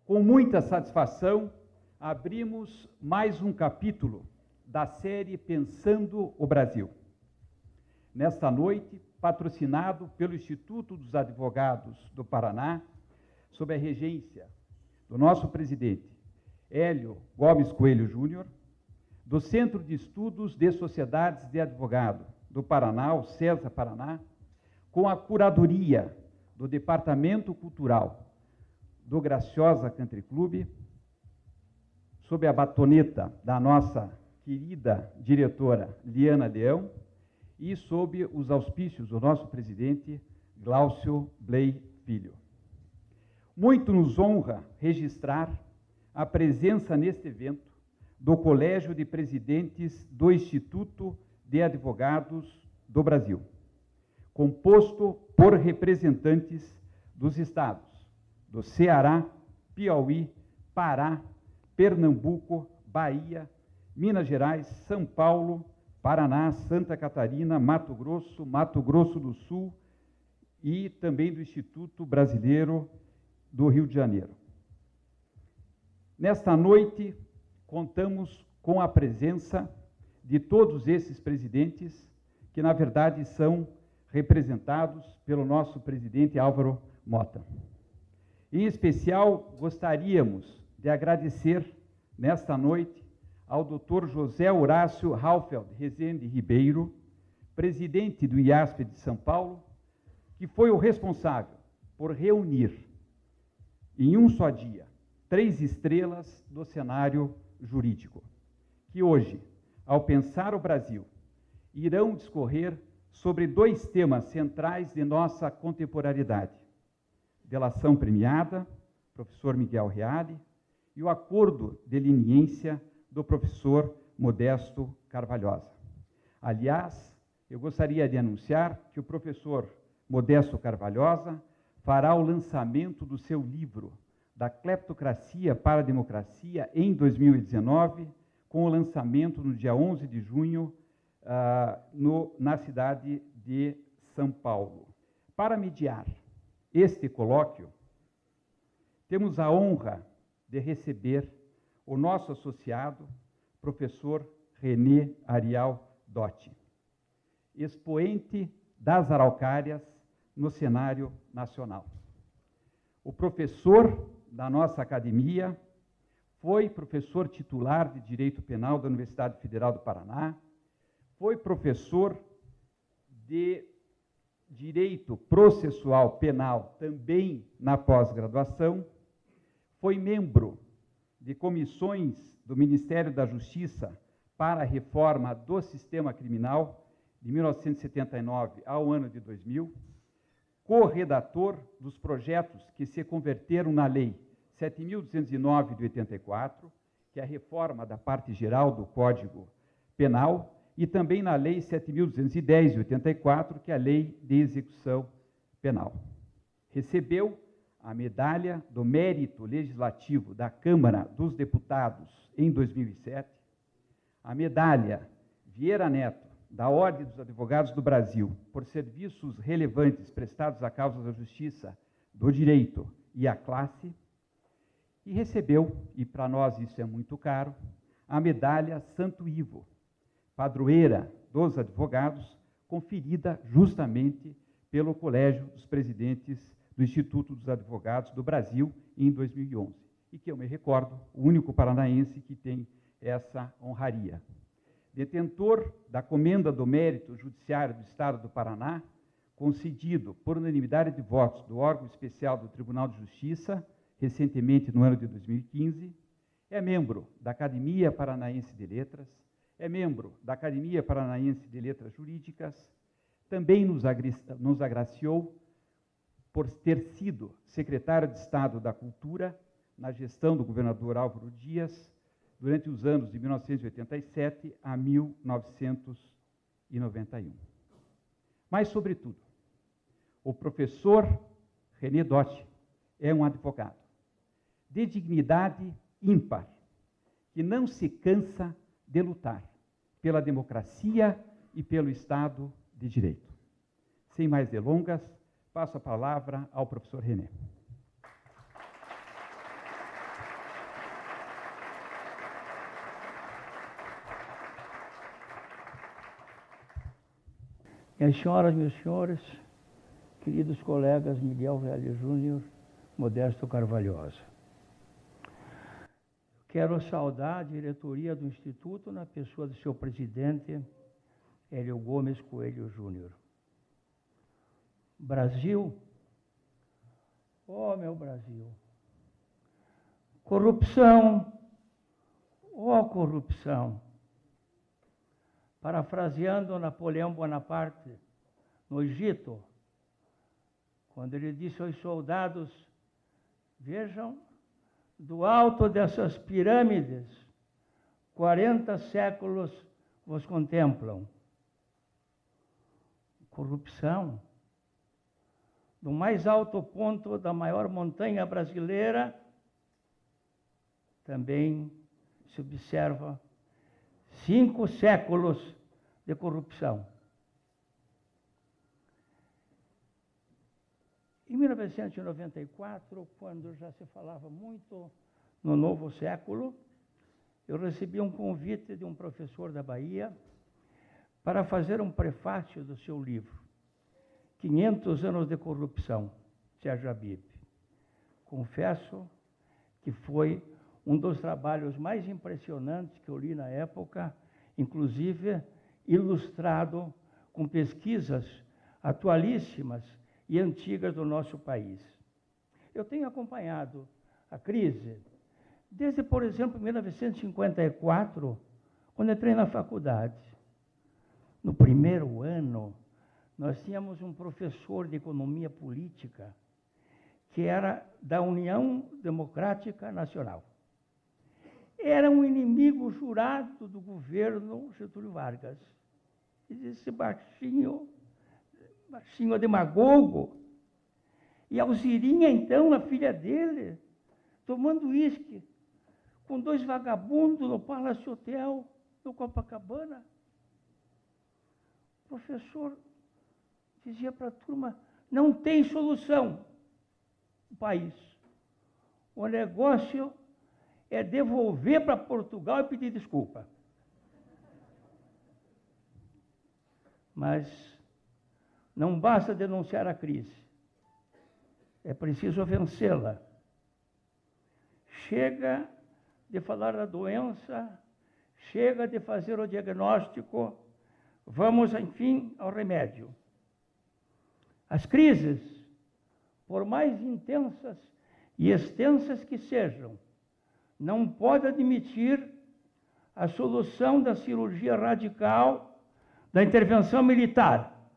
Com muita satisfação, abrimos mais um capítulo da série Pensando o Brasil. Nesta noite, patrocinado pelo Instituto dos Advogados do Paraná, sob a regência do nosso presidente, Hélio Gomes Coelho Júnior, do Centro de Estudos de Sociedades de Advogado do Paraná, o CESA Paraná, com a curadoria do Departamento Cultural do Graciosa Country Club, sob a batoneta da nossa querida diretora Liana Leão e sob os auspícios do nosso presidente Glaucio Bley Filho. Muito nos honra registrar a presença neste evento do Colégio de Presidentes do Instituto de Advogados do Brasil, composto por representantes dos estados do Ceará, Piauí, Pará, Pernambuco, Bahia, Minas Gerais, São Paulo, Paraná, Santa Catarina, Mato Grosso do Sul e também do Instituto Brasileiro do Rio de Janeiro. Nesta noite, contamos com a presença de todos esses presidentes, que, na verdade, são representados pelo nosso presidente Álvaro Mota. Em especial, gostaríamos de agradecer, nesta noite, ao Dr. José Horácio Halfeld Rezende Ribeiro, presidente do IASP de São Paulo, que foi o responsável por reunir, em um só dia, 3 estrelas do cenário jurídico, que hoje, ao pensar o Brasil, irão discorrer sobre 2 temas centrais de nossa contemporaneidade: delação premiada, professor Miguel Reale, e o acordo de leniência do professor Modesto Carvalhosa. Aliás, eu gostaria de anunciar que o professor Modesto Carvalhosa fará o lançamento do seu livro Da Cleptocracia para a Democracia em 2019, com o lançamento no dia 11 de junho na cidade de São Paulo. Para mediar este colóquio, temos a honra de receber o nosso associado, professor René Arial Dotti, expoente das araucárias no cenário nacional. O professor da nossa academia foi professor titular de Direito Penal da Universidade Federal do Paraná, foi professor de Direito Processual Penal também na pós-graduação, foi membro de comissões do Ministério da Justiça para a reforma do sistema criminal de 1979 ao ano de 2000, corredator dos projetos que se converteram na Lei 7.209 de 84, que é a reforma da parte geral do Código Penal, e também na Lei 7.210 de 84, que é a Lei de Execução Penal. Recebeu a Medalha do Mérito Legislativo da Câmara dos Deputados em 2007, a Medalha Vieira Neto da Ordem dos Advogados do Brasil por serviços relevantes prestados à causa da justiça, do direito e à classe, e recebeu, e para nós isso é muito caro, a Medalha Santo Ivo, padroeira dos advogados, conferida justamente pelo Colégio dos Presidentes do Instituto dos Advogados do Brasil em 2011, e que eu me recordo, o único paranaense que tem essa honraria. Detentor da Comenda do Mérito Judiciário do Estado do Paraná, concedido por unanimidade de votos do órgão especial do Tribunal de Justiça, recentemente no ano de 2015, é membro da Academia Paranaense de Letras, é membro da Academia Paranaense de Letras Jurídicas, também nos agraciou por ter sido secretário de Estado da Cultura na gestão do governador Álvaro Dias, durante os anos de 1987 a 1991. Mas, sobretudo, o professor René Dotti é um advogado de dignidade ímpar, que não se cansa de lutar pela democracia e pelo Estado de Direito. Sem mais delongas, passo a palavra ao professor René. Minhas senhoras, meus senhores, queridos colegas Miguel Reale Júnior, Modesto Carvalhosa. Quero saudar a diretoria do Instituto na pessoa do seu presidente, Hélio Gomes Coelho Júnior. Brasil, ó meu Brasil, corrupção, ó corrupção. Parafraseando Napoleão Bonaparte, no Egito, quando ele disse aos soldados, vejam, do alto dessas pirâmides, 40 séculos vos contemplam. Corrupção. Do mais alto ponto da maior montanha brasileira, também se observa 5 séculos de corrupção. Em 1994, quando já se falava muito no novo século, eu recebi um convite de um professor da Bahia para fazer um prefácio do seu livro, 500 anos de corrupção, Sérgio Habib. Confesso que foi um dos trabalhos mais impressionantes que eu li na época, inclusive ilustrado com pesquisas atualíssimas e antigas do nosso país. Eu tenho acompanhado a crise desde, por exemplo, 1954, quando entrei na faculdade. No primeiro ano, nós tínhamos um professor de economia política que era da União Democrática Nacional. Era um inimigo jurado do governo Getúlio Vargas. Esse baixinho demagogo. E a Alzirinha, então, a filha dele, tomando uísque com 2 vagabundos no Palace Hotel, no Copacabana. O professor dizia para a turma, não tem solução o país. O negócio é devolver para Portugal e pedir desculpa. Mas não basta denunciar a crise. É preciso vencê-la. Chega de falar da doença, chega de fazer o diagnóstico, vamos, enfim, ao remédio. As crises, por mais intensas e extensas que sejam, não pode admitir a solução da cirurgia radical, da intervenção militar.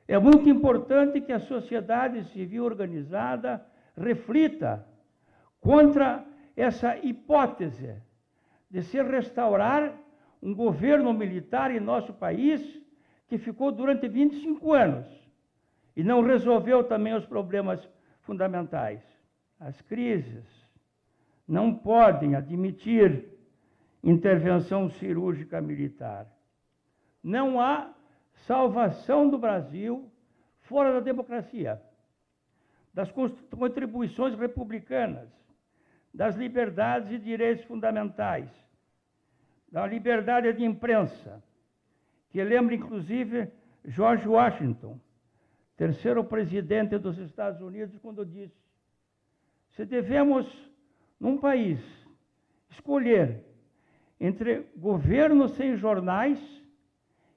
É muito importante que a sociedade civil organizada reflita contra essa hipótese de se restaurar um governo militar em nosso país que ficou durante 25 anos e não resolveu também os problemas fundamentais. As crises não podem admitir intervenção cirúrgica militar. Não há salvação do Brasil fora da democracia, das contribuições republicanas, das liberdades e direitos fundamentais, da liberdade de imprensa, que lembra, inclusive, George Washington, terceiro presidente dos Estados Unidos, quando disse, se devemos, num país, escolher entre governo sem jornais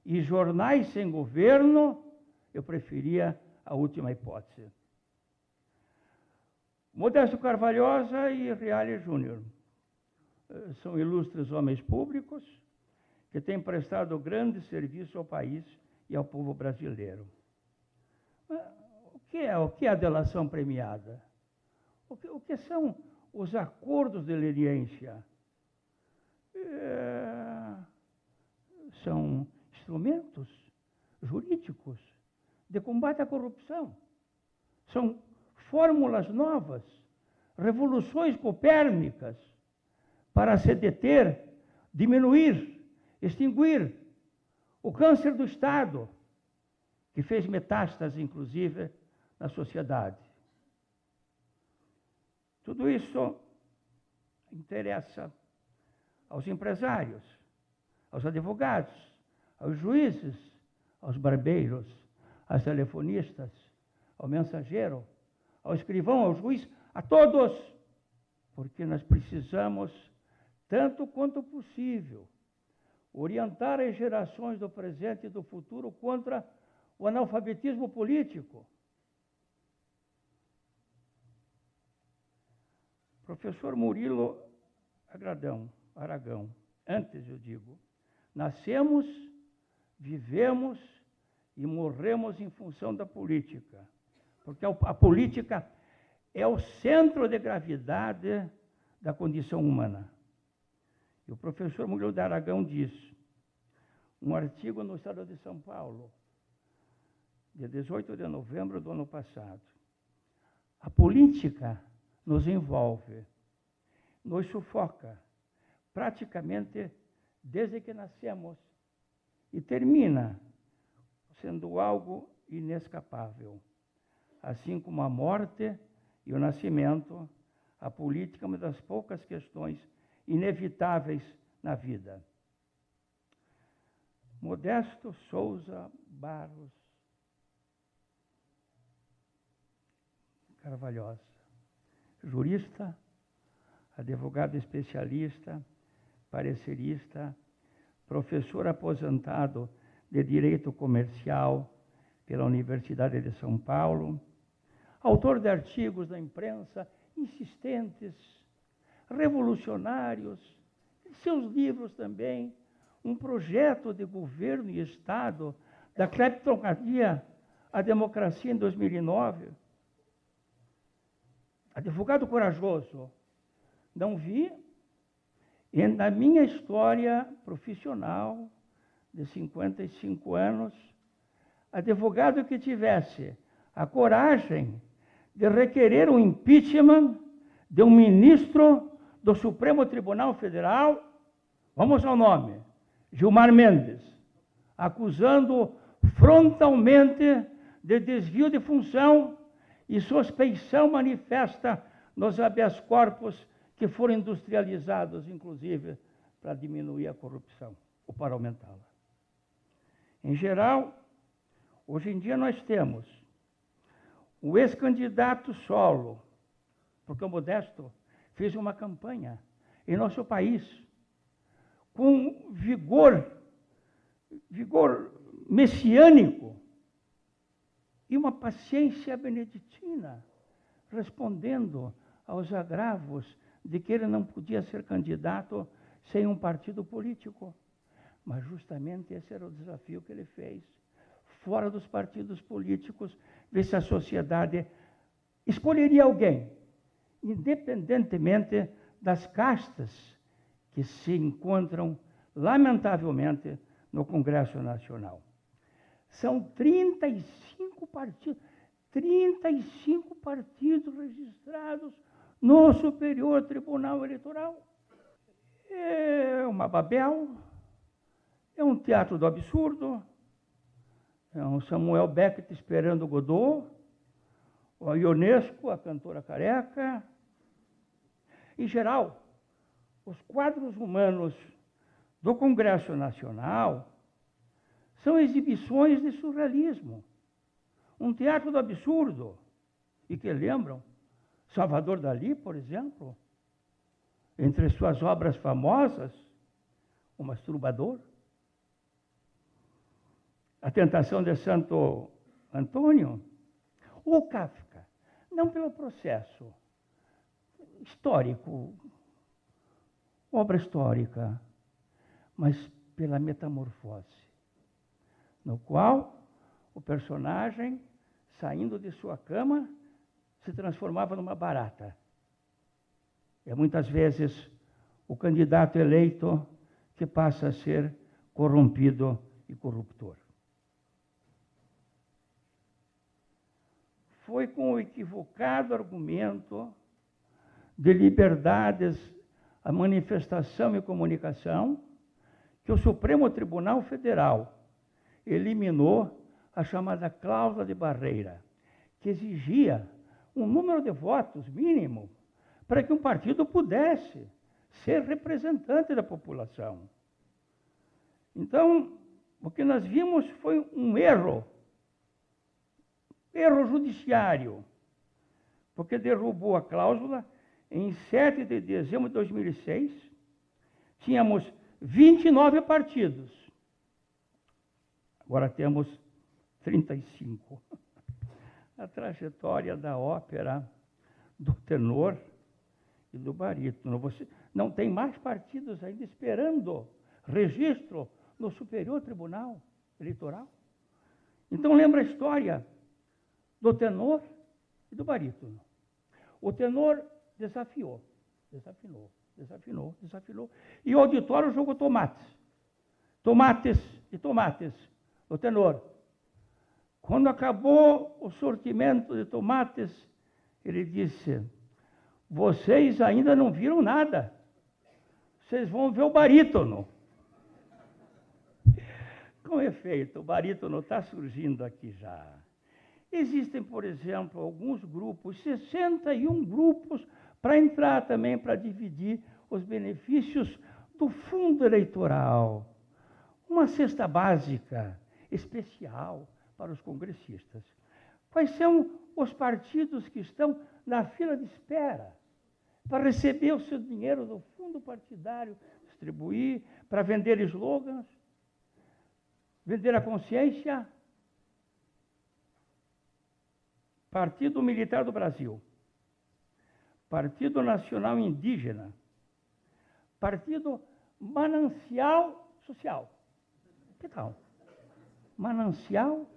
e jornais sem governo, eu preferia a última hipótese. Modesto Carvalhosa e Reale Júnior são ilustres homens públicos que têm prestado grande serviço ao país e ao povo brasileiro. O que é a delação premiada? O que são os acordos de leniência? São instrumentos jurídicos de combate à corrupção. São fórmulas novas, revoluções copérnicas para se deter, diminuir, extinguir o câncer do Estado, que fez metástase, inclusive, na sociedade. Tudo isso interessa aos empresários, aos advogados, aos juízes, aos barbeiros, às telefonistas, ao mensageiro, ao escrivão, ao juiz, a todos, porque nós precisamos, tanto quanto possível, orientar as gerações do presente e do futuro contra o analfabetismo político. Professor Murilo Aragão, antes eu digo, nascemos, vivemos e morremos em função da política, porque a política é o centro de gravidade da condição humana. E o professor Murilo de Aragão diz, um artigo no Estado de São Paulo, de 18 de novembro do ano passado, a política nos envolve, nos sufoca, praticamente desde que nascemos, e termina sendo algo inescapável. Assim como a morte e o nascimento, a política é uma das poucas questões inevitáveis na vida. Modesto Souza Barros Carvalhosa, jurista, advogado especialista, parecerista, professor aposentado de Direito Comercial pela Universidade de São Paulo, autor de artigos da imprensa insistentes, revolucionários, seus livros também, um projeto de governo e Estado da cleptocracia à democracia em 2009. Advogado corajoso, não vi, e na minha história profissional de 55 anos, advogado que tivesse a coragem de requerer o impeachment de um ministro do Supremo Tribunal Federal, vamos ao nome, Gilmar Mendes, acusando frontalmente de desvio de função e suspeição manifesta nos habeas corpus que foram industrializados, inclusive, para diminuir a corrupção ou para aumentá-la. Em geral, hoje em dia nós temos o ex-candidato solo, porque o Modesto fez uma campanha em nosso país com vigor messiânico e uma paciência beneditina, respondendo aos agravos de que ele não podia ser candidato sem um partido político. Mas justamente esse era o desafio que ele fez. Fora dos partidos políticos, ver se a sociedade escolheria alguém, independentemente das castas que se encontram, lamentavelmente, no Congresso Nacional. São 35 partidos registrados no Superior Tribunal Eleitoral. É uma Babel, é um teatro do absurdo, é um Samuel Beckett esperando Godot, a Ionesco, a cantora careca. Em geral, os quadros humanos do Congresso Nacional são exibições de surrealismo, um teatro do absurdo, e que lembram Salvador Dalí, por exemplo, entre suas obras famosas, O Masturbador, A Tentação de Santo Antônio, ou Kafka, não pelo processo histórico, obra histórica, mas pela metamorfose, no qual o personagem, saindo de sua cama, se transformava numa barata. É muitas vezes o candidato eleito que passa a ser corrompido e corruptor. Foi com o equivocado argumento de liberdades, a manifestação e comunicação, que o Supremo Tribunal Federal eliminou a chamada cláusula de barreira, que exigia um número de votos mínimo para que um partido pudesse ser representante da população. Então, O que nós vimos foi um erro judiciário, porque derrubou a cláusula em 7 de dezembro de 2006. Tínhamos 29 partidos. Agora temos 35. A trajetória da ópera, do tenor e do barítono. Você não tem mais partidos ainda esperando registro no Superior Tribunal Eleitoral. Então, lembra a história do tenor e do barítono. O tenor desafinou. E o auditório jogou tomates. Tomates. O tenor. Quando acabou o sortimento de tomates, ele disse: vocês ainda não viram nada. Vocês vão ver o barítono. Com efeito, o barítono está surgindo aqui já. Existem, por exemplo, alguns grupos, 61 grupos, para entrar também, para dividir os benefícios do fundo eleitoral. Uma cesta básica especial para os congressistas. Quais são os partidos que estão na fila de espera para receber o seu dinheiro do fundo partidário, distribuir, para vender slogans, vender a consciência? Partido Militar do Brasil, Partido Nacional Indígena, Partido Manancial Social. Que tal? Manancial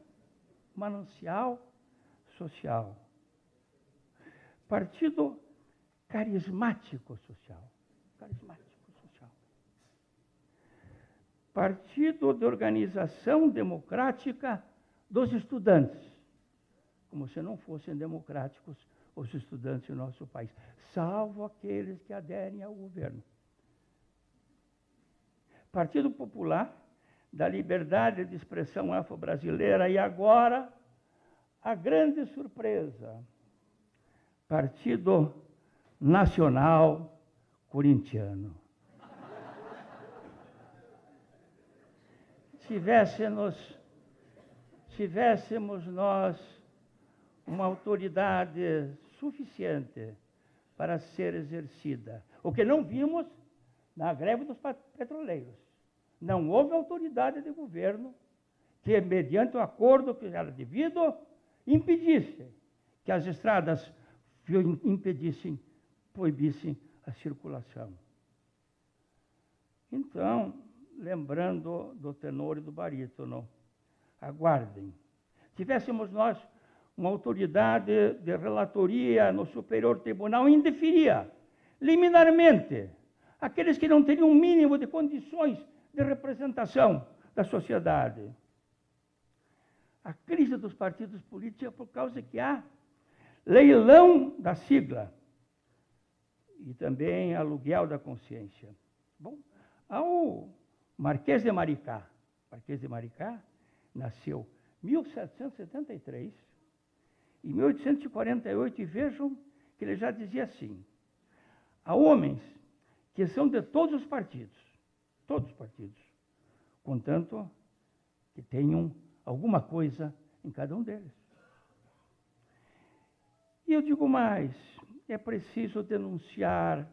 Social. Partido Carismático Social. Partido de Organização Democrática dos Estudantes. Como se não fossem democráticos os estudantes do nosso país, salvo aqueles que aderem ao governo. Partido Popular da Liberdade de Expressão Afro-Brasileira e agora, a grande surpresa, Partido Nacional Corintiano. Tivéssemos nós uma autoridade suficiente para ser exercida. O que não vimos na greve dos petroleiros. Não houve autoridade de governo que, mediante o acordo que era devido, impedisse que as estradas proibissem a circulação. Então, lembrando do tenor e do barítono, aguardem. Tivéssemos nós uma autoridade de relatoria no Superior Tribunal, indeferia liminarmente aqueles que não teriam um mínimo de condições de representação da sociedade. A crise dos partidos políticos é por causa que há leilão da sigla e também aluguel da consciência. Bom, ao Marquês de Maricá. Marquês de Maricá nasceu em 1773, em 1848, e vejam que ele já dizia assim: há homens que são de todos os partidos, contanto que tenham alguma coisa em cada um deles. E eu digo mais, é preciso denunciar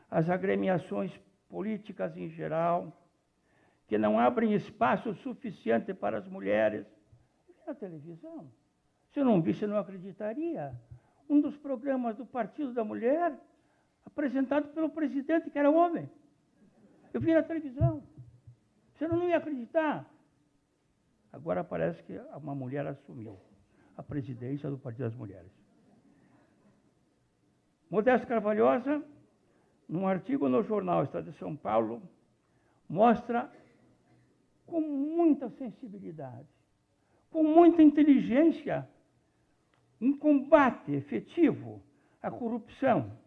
as agremiações políticas em geral, que não abrem espaço suficiente para as mulheres. Na televisão, se eu não visse, não acreditaria. Um dos programas do Partido da Mulher, apresentado pelo presidente, que era homem. Eu vi na televisão. Você não ia acreditar. Agora parece que uma mulher assumiu a presidência do Partido das Mulheres. Modesto Carvalhosa, num artigo no jornal Estado de São Paulo, mostra com muita sensibilidade, com muita inteligência, um combate efetivo à corrupção,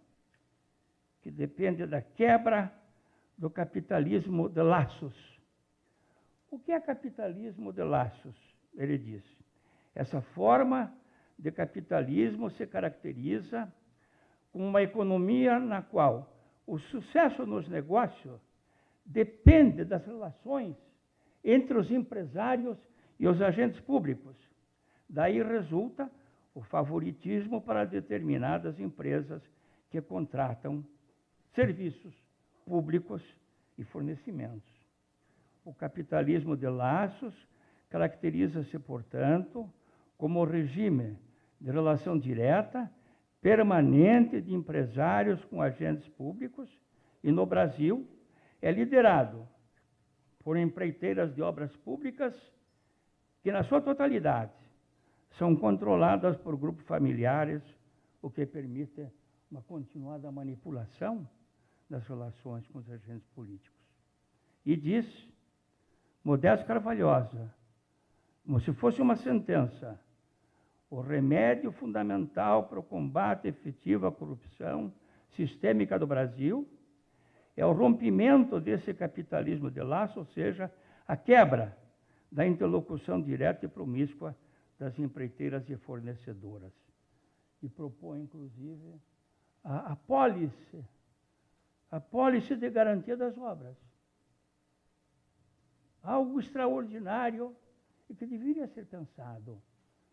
que depende da quebra do capitalismo de laços. O que é capitalismo de laços? Ele diz: essa forma de capitalismo se caracteriza com uma economia na qual o sucesso nos negócios depende das relações entre os empresários e os agentes públicos. Daí resulta o favoritismo para determinadas empresas que contratam serviços públicos e fornecimentos. O capitalismo de laços caracteriza-se, portanto, como regime de relação direta, permanente de empresários com agentes públicos e, no Brasil, é liderado por empreiteiras de obras públicas que, na sua totalidade, são controladas por grupos familiares, o que permite uma continuada manipulação das relações com os agentes políticos. E diz Modesto Carvalhosa, como se fosse uma sentença: o remédio fundamental para o combate efetivo à corrupção sistêmica do Brasil é o rompimento desse capitalismo de laço, ou seja, a quebra da interlocução direta e promíscua das empreiteiras e fornecedoras. E propõe, inclusive, a pólice de garantia das obras. Algo extraordinário e que deveria ser pensado,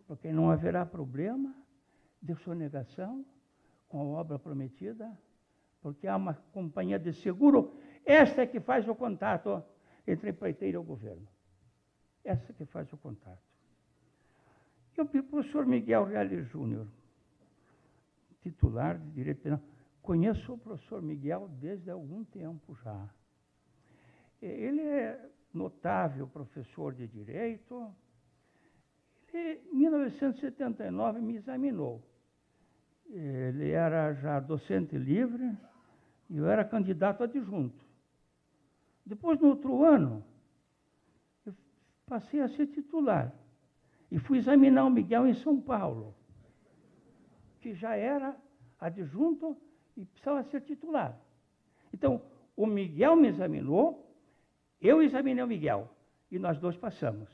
porque não haverá problema de sonegação com a obra prometida, porque há uma companhia de seguro, esta é que faz o contato entre a empreiteira e o governo. Essa que faz o contato. E o professor Miguel Reale Júnior, titular de Direito Penal, conheço o professor Miguel desde algum tempo já. Ele é notável professor de Direito. Ele, em 1979, me examinou. Ele era já docente livre e eu era candidato adjunto. Depois, no outro ano, eu passei a ser titular e fui examinar o Miguel em São Paulo, que já era adjunto e precisava ser titular. Então, o Miguel me examinou, eu examinei o Miguel e nós dois passamos.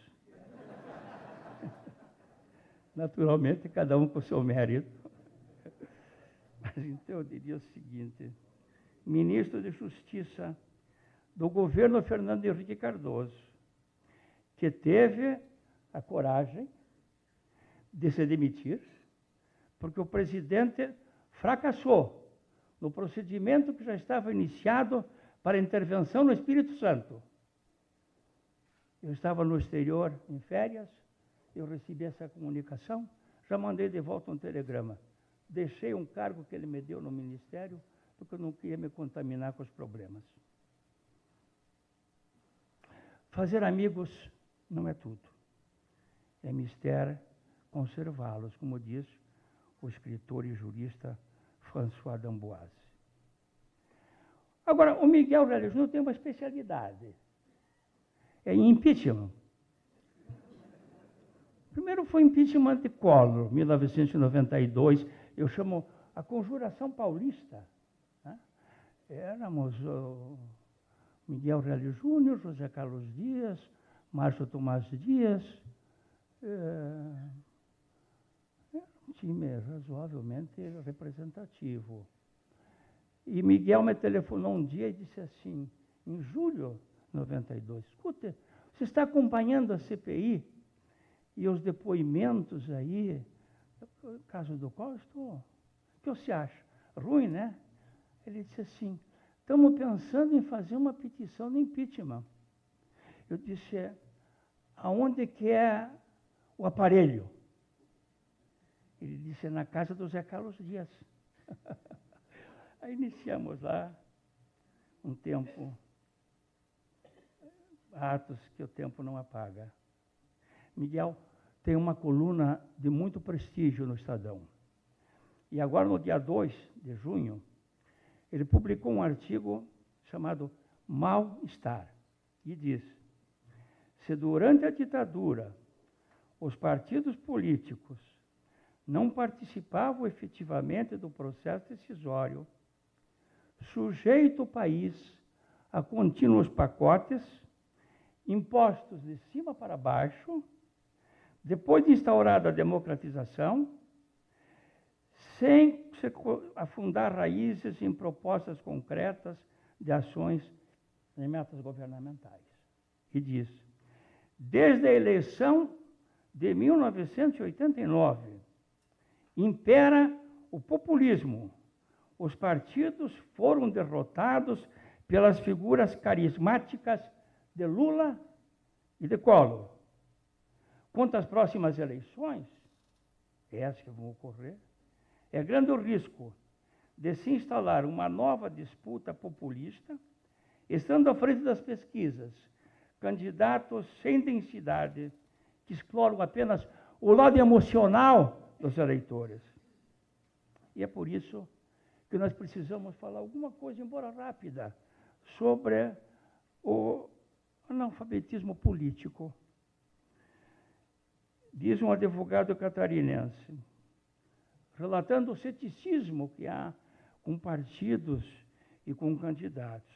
Naturalmente, cada um com o seu mérito. Mas então eu diria o seguinte: ministro de Justiça do governo Fernando Henrique Cardoso, que teve a coragem de se demitir, porque o presidente fracassou no procedimento que já estava iniciado para intervenção no Espírito Santo. Eu estava no exterior em férias, eu recebi essa comunicação, já mandei de volta um telegrama. Deixei um cargo que ele me deu no ministério, porque eu não queria me contaminar com os problemas. Fazer amigos não é tudo. É mister conservá-los, como diz o escritor e jurista François d'Amboise. Agora, o Miguel Reale Júnior tem uma especialidade. É em impeachment. Primeiro foi impeachment de Collor, 1992, eu chamo a Conjuração Paulista. Né? Éramos o Miguel Reale Júnior, José Carlos Dias, Márcio Tomás Dias. Era um time razoavelmente representativo. E Miguel me telefonou um dia e disse assim, em julho de 92, escute, você está acompanhando a CPI e os depoimentos aí, no caso do qual estou, o que você acha? Ruim, né? Ele disse assim, estamos pensando em fazer uma petição de impeachment. Eu disse, aonde que é o aparelho? Ele disse, na casa do Zé Carlos Dias. Aí iniciamos lá um tempo, atos que o tempo não apaga. Miguel tem uma coluna de muito prestígio no Estadão. E agora, no dia 2 de junho, ele publicou um artigo chamado Mal-Estar. E diz, se durante a ditadura os partidos políticos não participavam efetivamente do processo decisório, sujeito o país a contínuos pacotes, impostos de cima para baixo, depois de instaurada a democratização, sem se afundar raízes em propostas concretas de ações em metas governamentais. E diz, Desde a eleição de 1989, impera o populismo. Os partidos foram derrotados pelas figuras carismáticas de Lula e de Collor. Quanto às próximas eleições, essas que vão ocorrer, é grande o risco de se instalar uma nova disputa populista, estando à frente das pesquisas, candidatos sem densidade, que exploram apenas o lado emocional dos eleitores. E é por isso que nós precisamos falar alguma coisa, embora rápida, sobre o analfabetismo político. Diz um advogado catarinense, relatando o ceticismo que há com partidos e com candidatos.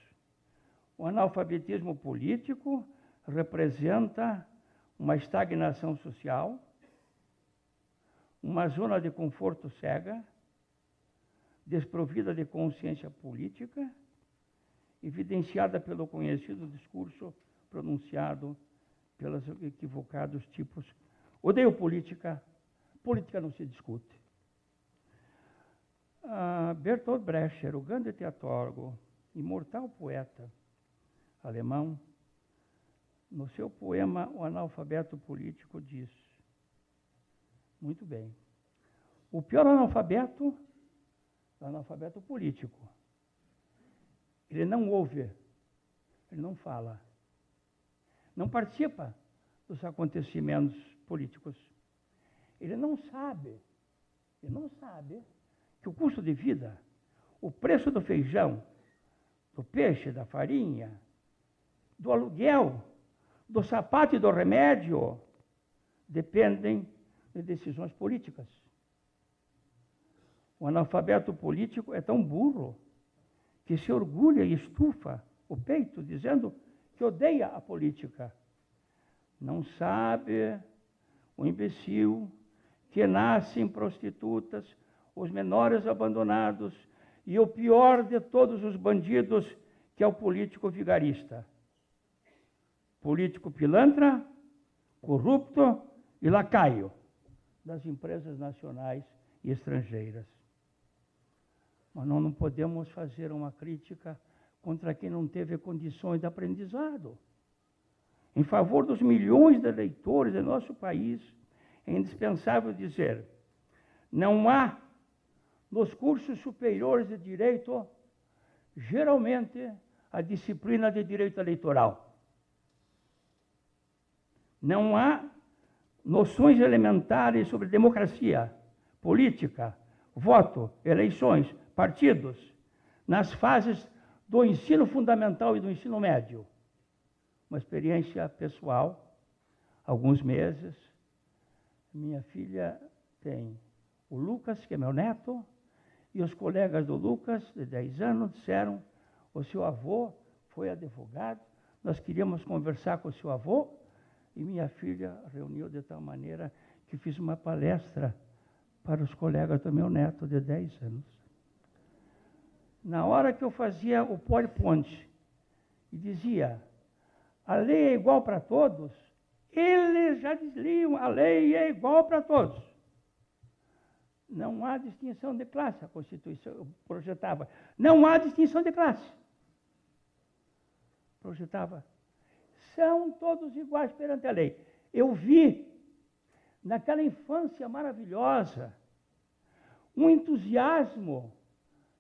O analfabetismo político representa uma estagnação social, uma zona de conforto cega, desprovida de consciência política, evidenciada pelo conhecido discurso pronunciado pelos equivocados tipos. Odeio política, política não se discute. Bertolt Brecht, o grande teatrólogo, imortal poeta alemão, no seu poema O Analfabeto Político, diz, muito bem, o pior analfabeto é o analfabeto político. Ele não ouve, ele não fala, não participa dos acontecimentos políticos. Ele não sabe que o custo de vida, o preço do feijão, do peixe, da farinha, do aluguel, do sapato e do remédio, dependem de decisões políticas. O analfabeto político é tão burro que se orgulha e estufa o peito, dizendo que odeia a política. Não sabe o imbecil que nascem prostitutas, os menores abandonados e o pior de todos os bandidos, que é o político vigarista. Político pilantra, corrupto e lacaio das empresas nacionais e estrangeiras. Mas nós não podemos fazer uma crítica contra quem não teve condições de aprendizado. Em favor dos milhões de eleitores do nosso país, é indispensável dizer, não há nos cursos superiores de direito, geralmente, a disciplina de direito eleitoral. Não há noções elementares sobre democracia, política, voto, eleições, partidos, nas fases do ensino fundamental e do ensino médio. Uma experiência pessoal, alguns meses. Minha filha tem o Lucas, que é meu neto, e os colegas do Lucas, de 10 anos, disseram, o seu avô foi advogado, nós queríamos conversar com o seu avô, e minha filha reuniu de tal maneira que fiz uma palestra para os colegas do meu neto, de 10 anos. Na hora que eu fazia o PowerPoint e dizia, a lei é igual para todos, eles já diziam, a lei é igual para todos. Não há distinção de classe, a Constituição projetava. Não há distinção de classe. Projetava. São todos iguais perante a lei. Eu vi, naquela infância maravilhosa, um entusiasmo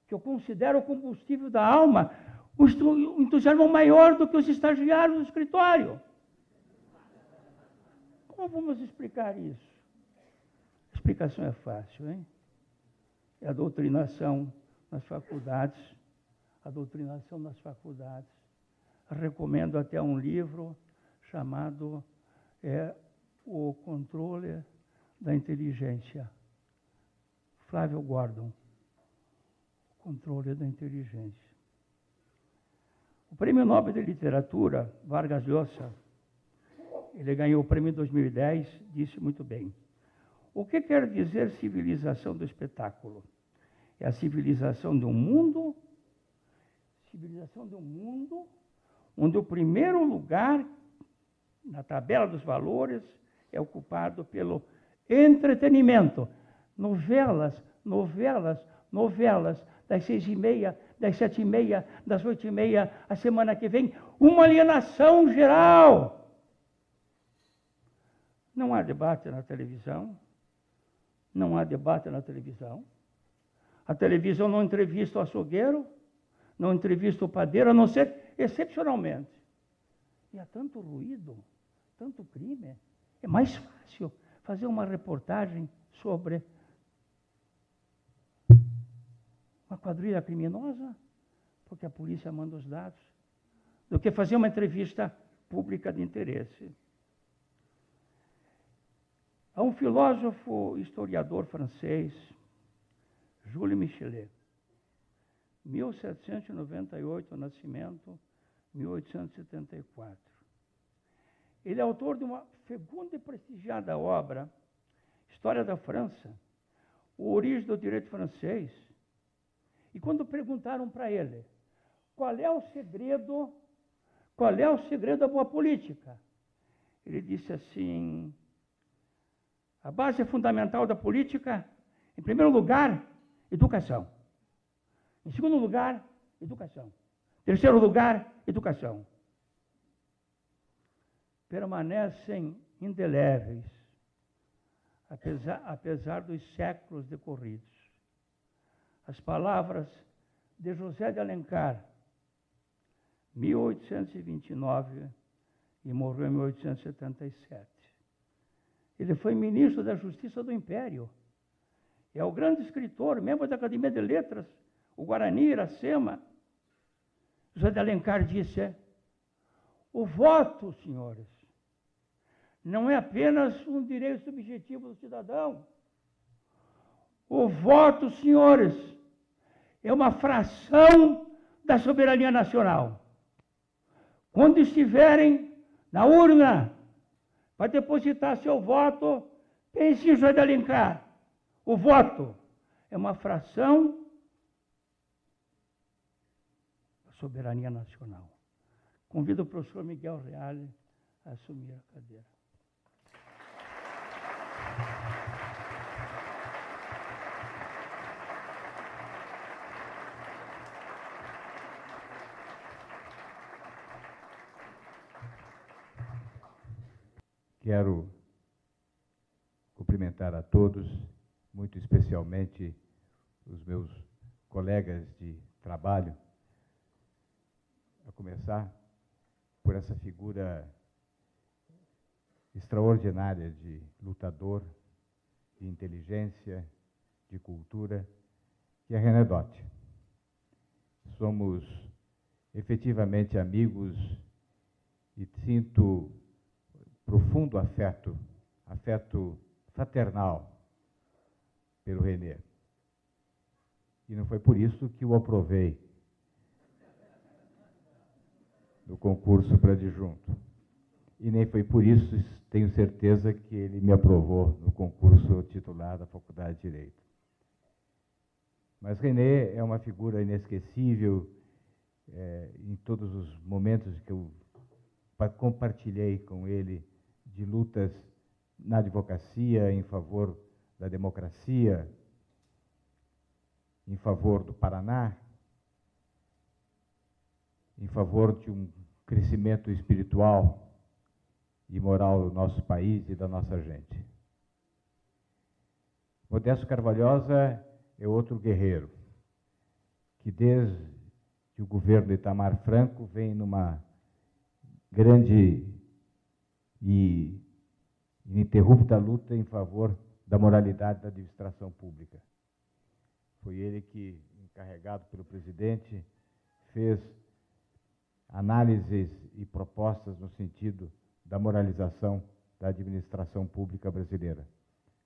que eu considero o combustível da alma, um entusiasmo maior do que os estagiários do escritório. Como vamos explicar isso? A explicação é fácil, hein? É a doutrinação nas faculdades. A doutrinação nas faculdades. Recomendo até um livro chamado O Controle da Inteligência. Flávio Gordon. O Controle da Inteligência. O Prêmio Nobel de Literatura, Vargas Llosa, ele ganhou o prêmio em 2010, disse muito bem. O que quer dizer civilização do espetáculo? É a civilização de um mundo onde o primeiro lugar na tabela dos valores, é ocupado pelo entretenimento. Novelas, novelas, novelas, das 6h30, das 7h30, das 8h30, a semana que vem, uma alienação geral. Não há debate na televisão. Não há debate na televisão. A televisão não entrevista o açougueiro, não entrevista o padeiro, a não ser excepcionalmente. E há tanto ruído, tanto crime. É mais fácil fazer uma reportagem sobre uma quadrilha criminosa, porque a polícia manda os dados, do que fazer uma entrevista pública de interesse. Há um filósofo historiador francês, Jules Michelet, 1798, nascimento, 1874. Ele é autor de uma fecunda e prestigiada obra, História da França, a origem do direito francês. E quando perguntaram para ele, qual é o segredo da boa política? Ele disse assim, a base fundamental da política, em primeiro lugar, educação. Em segundo lugar, educação. Em terceiro lugar, educação. Permanecem indeléveis, apesar dos séculos decorridos. As palavras de José de Alencar, 1829, e morreu em 1877. Ele foi ministro da Justiça do Império. É o grande escritor, membro da Academia de Letras, o Guarani, Iracema. José de Alencar disse, o voto, senhores, não é apenas um direito subjetivo do cidadão. O voto, senhores, é uma fração da soberania nacional. Quando estiverem na urna para depositar seu voto, pense em José de Alencar. O voto é uma fração da soberania nacional. Convido o professor Miguel Reale a assumir a cadeira. Quero cumprimentar a todos, muito especialmente os meus colegas de trabalho, a começar por essa figura extraordinária de lutador, de inteligência, de cultura, que é René Dott. Somos efetivamente amigos e sinto profundo afeto fraternal pelo René. E não foi por isso que o aprovei no concurso para adjunto. E nem foi por isso, tenho certeza, que ele me aprovou no concurso titular da Faculdade de Direito. Mas René é uma figura inesquecível em todos os momentos que eu compartilhei com ele de lutas na advocacia em favor da democracia, em favor do Paraná, em favor de um crescimento espiritual e moral do nosso país e da nossa gente. Modesto Carvalhosa é outro guerreiro, que desde o governo de Itamar Franco vem numa grande e ininterrupta luta em favor da moralidade da administração pública. Foi ele que, encarregado pelo presidente, fez análises e propostas no sentido da moralização da administração pública brasileira.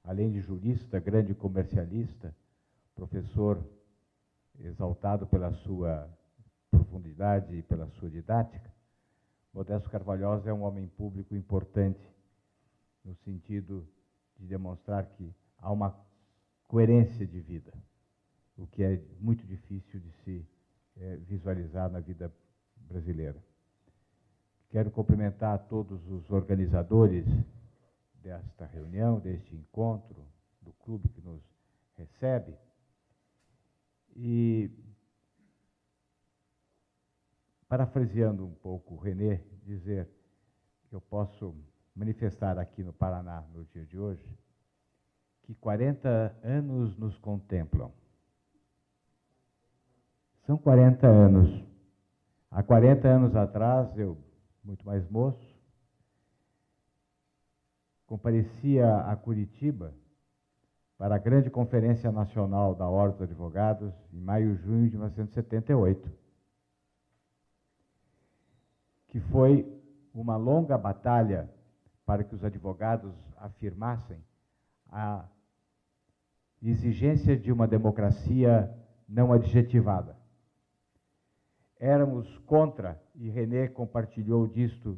Além de jurista, grande comercialista, professor exaltado pela sua profundidade e pela sua didática, Modesto Carvalhosa é um homem público importante no sentido de demonstrar que há uma coerência de vida, o que é muito difícil de se visualizar na vida brasileira. Quero cumprimentar todos os organizadores desta reunião, deste encontro, do clube que nos recebe. E, parafraseando um pouco o René, dizer que eu posso manifestar aqui no Paraná, no dia de hoje, que 40 anos nos contemplam. São 40 anos. Há 40 anos atrás, eu, muito mais moço, comparecia a Curitiba para a grande Conferência Nacional da Ordem dos Advogados, em maio e junho de 1978, que foi uma longa batalha para que os advogados afirmassem a exigência de uma democracia não adjetivada. Éramos contra, e René compartilhou disto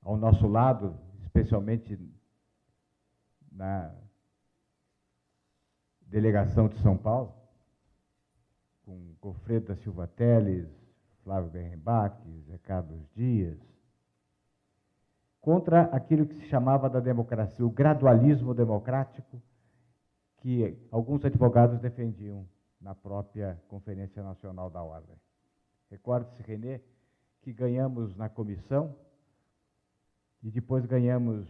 ao nosso lado, especialmente na delegação de São Paulo, com Goffredo da Silva Teles, Flávio Berenbach, Zé Carlos Dias, contra aquilo que se chamava da democracia, o gradualismo democrático que alguns advogados defendiam na própria Conferência Nacional da Ordem. Recorde-se, René, que ganhamos na comissão e depois ganhamos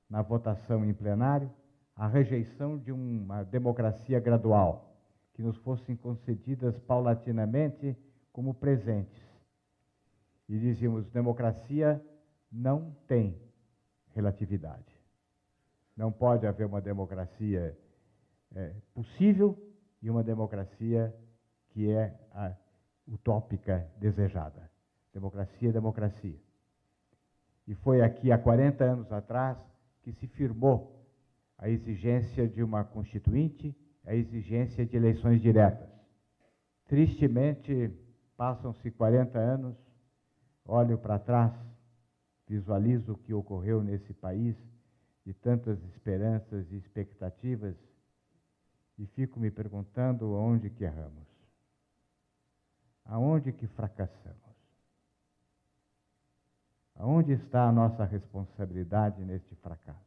na votação em plenário a rejeição de uma democracia gradual, que nos fossem concedidas paulatinamente como presentes. E dizíamos, democracia não tem relatividade. Não pode haver uma democracia possível e uma democracia que é a utópica desejada. Democracia é democracia. E foi aqui, há 40 anos atrás, que se firmou a exigência de uma constituinte, a exigência de eleições diretas. Tristemente, passam-se 40 anos, olho para trás, visualizo o que ocorreu nesse país, de tantas esperanças e expectativas, e fico me perguntando aonde que erramos. Aonde que fracassamos? Aonde está a nossa responsabilidade neste fracasso?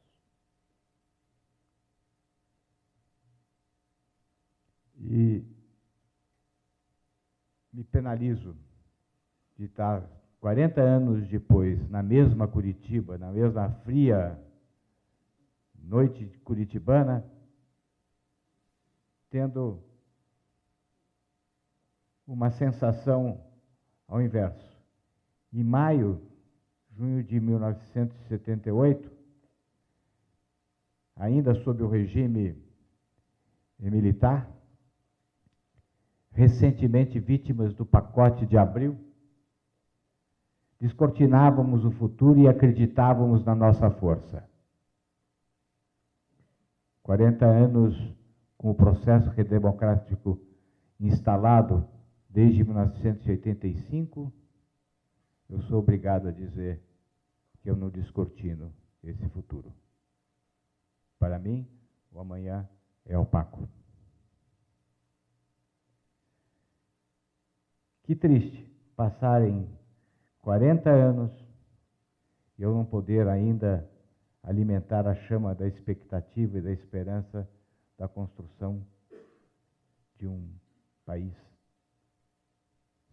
E me penalizo de estar 40 anos depois, na mesma Curitiba, na mesma fria noite curitibana, tendo uma sensação ao inverso. Em maio, junho de 1978, ainda sob o regime militar, recentemente vítimas do pacote de abril, descortinávamos o futuro e acreditávamos na nossa força. 40 anos com o processo redemocrático instalado desde 1985, eu sou obrigado a dizer que eu não descortino esse futuro. Para mim, o amanhã é opaco. Que triste passarem 40 anos e eu não poder ainda alimentar a chama da expectativa e da esperança da construção de um país